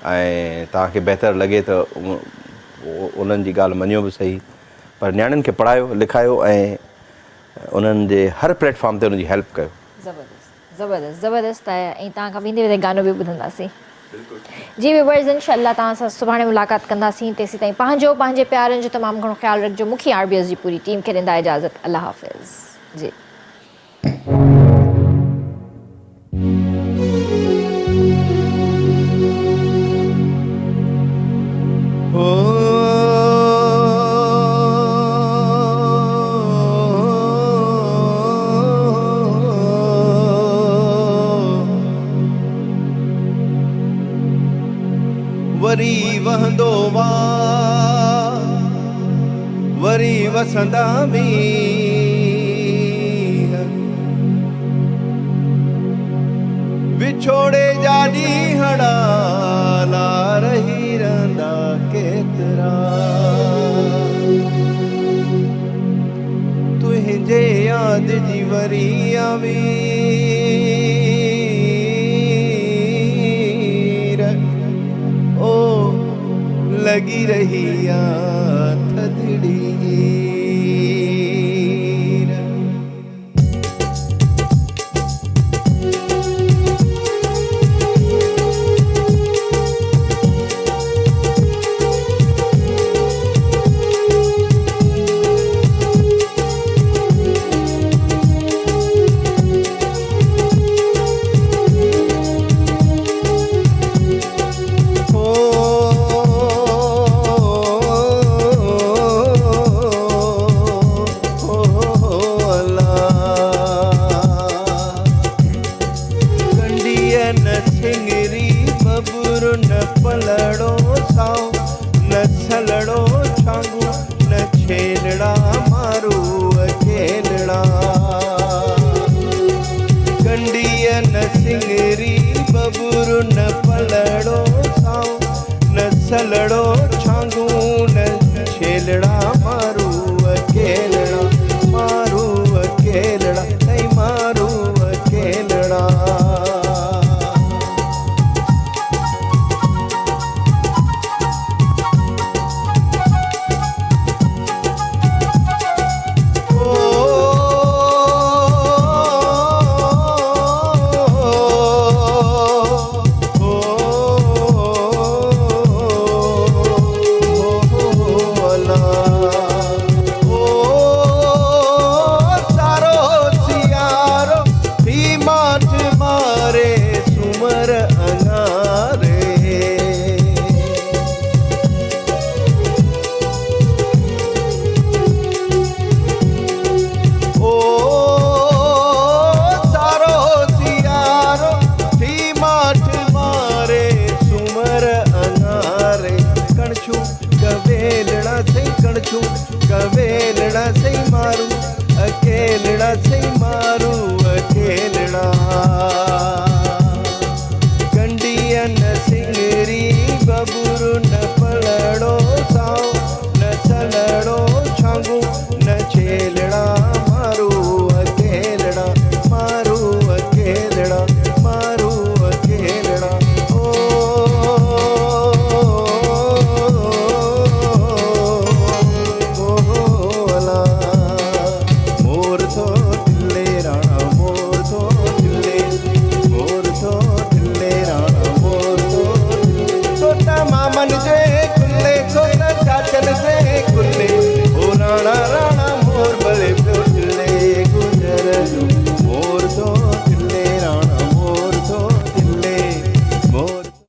ऐं तव्हांखे बहितरु लॻे त उन्हनि जी ॻाल्हि मञियो बि सही, पर नियाणियुनि खे पढ़ायो लिखायो ऐं उन्हनि जे हर प्लेटफॉर्म ते उनजी हेल्प कयो। ज़बरदस्त आहे। ऐं तव्हां खां वेंदे वेंदे गानो बि ॿुधंदासीं। जी व्यूअर्स, इंशाल्लाह तव्हां सां सुभाणे मुलाक़ात कंदासीं। तेसीं ताईं पंहिंजे प्यारनि जो तमामु घणो ख़्यालु रखिजो। मूंखे RBS जी पूरी टीम खे ॾींदा इजाज़त। अल्लाह हाफ़िज़ जी। वरी वहंदो वरी वसंदा विछोड़े जा ॾींहड़ा ला रही रहंदा केतिरा तुंहिंजे यादि जी वरी आवी लगी रही थधड़ी। न सिंगरी बबरू न पलड़ो साओ न छलड़ो छांगू न छेलड़ा मारू अकेलड़ा कंडिया न सिंगरी बबरू न पलड़ो साओ न छलड़ो छांगू न छेलड़ा मारू अकेलड़ा नहीं मारू अकेलड़ा कवेलड़ा से मारू अकेलड़ा से मारू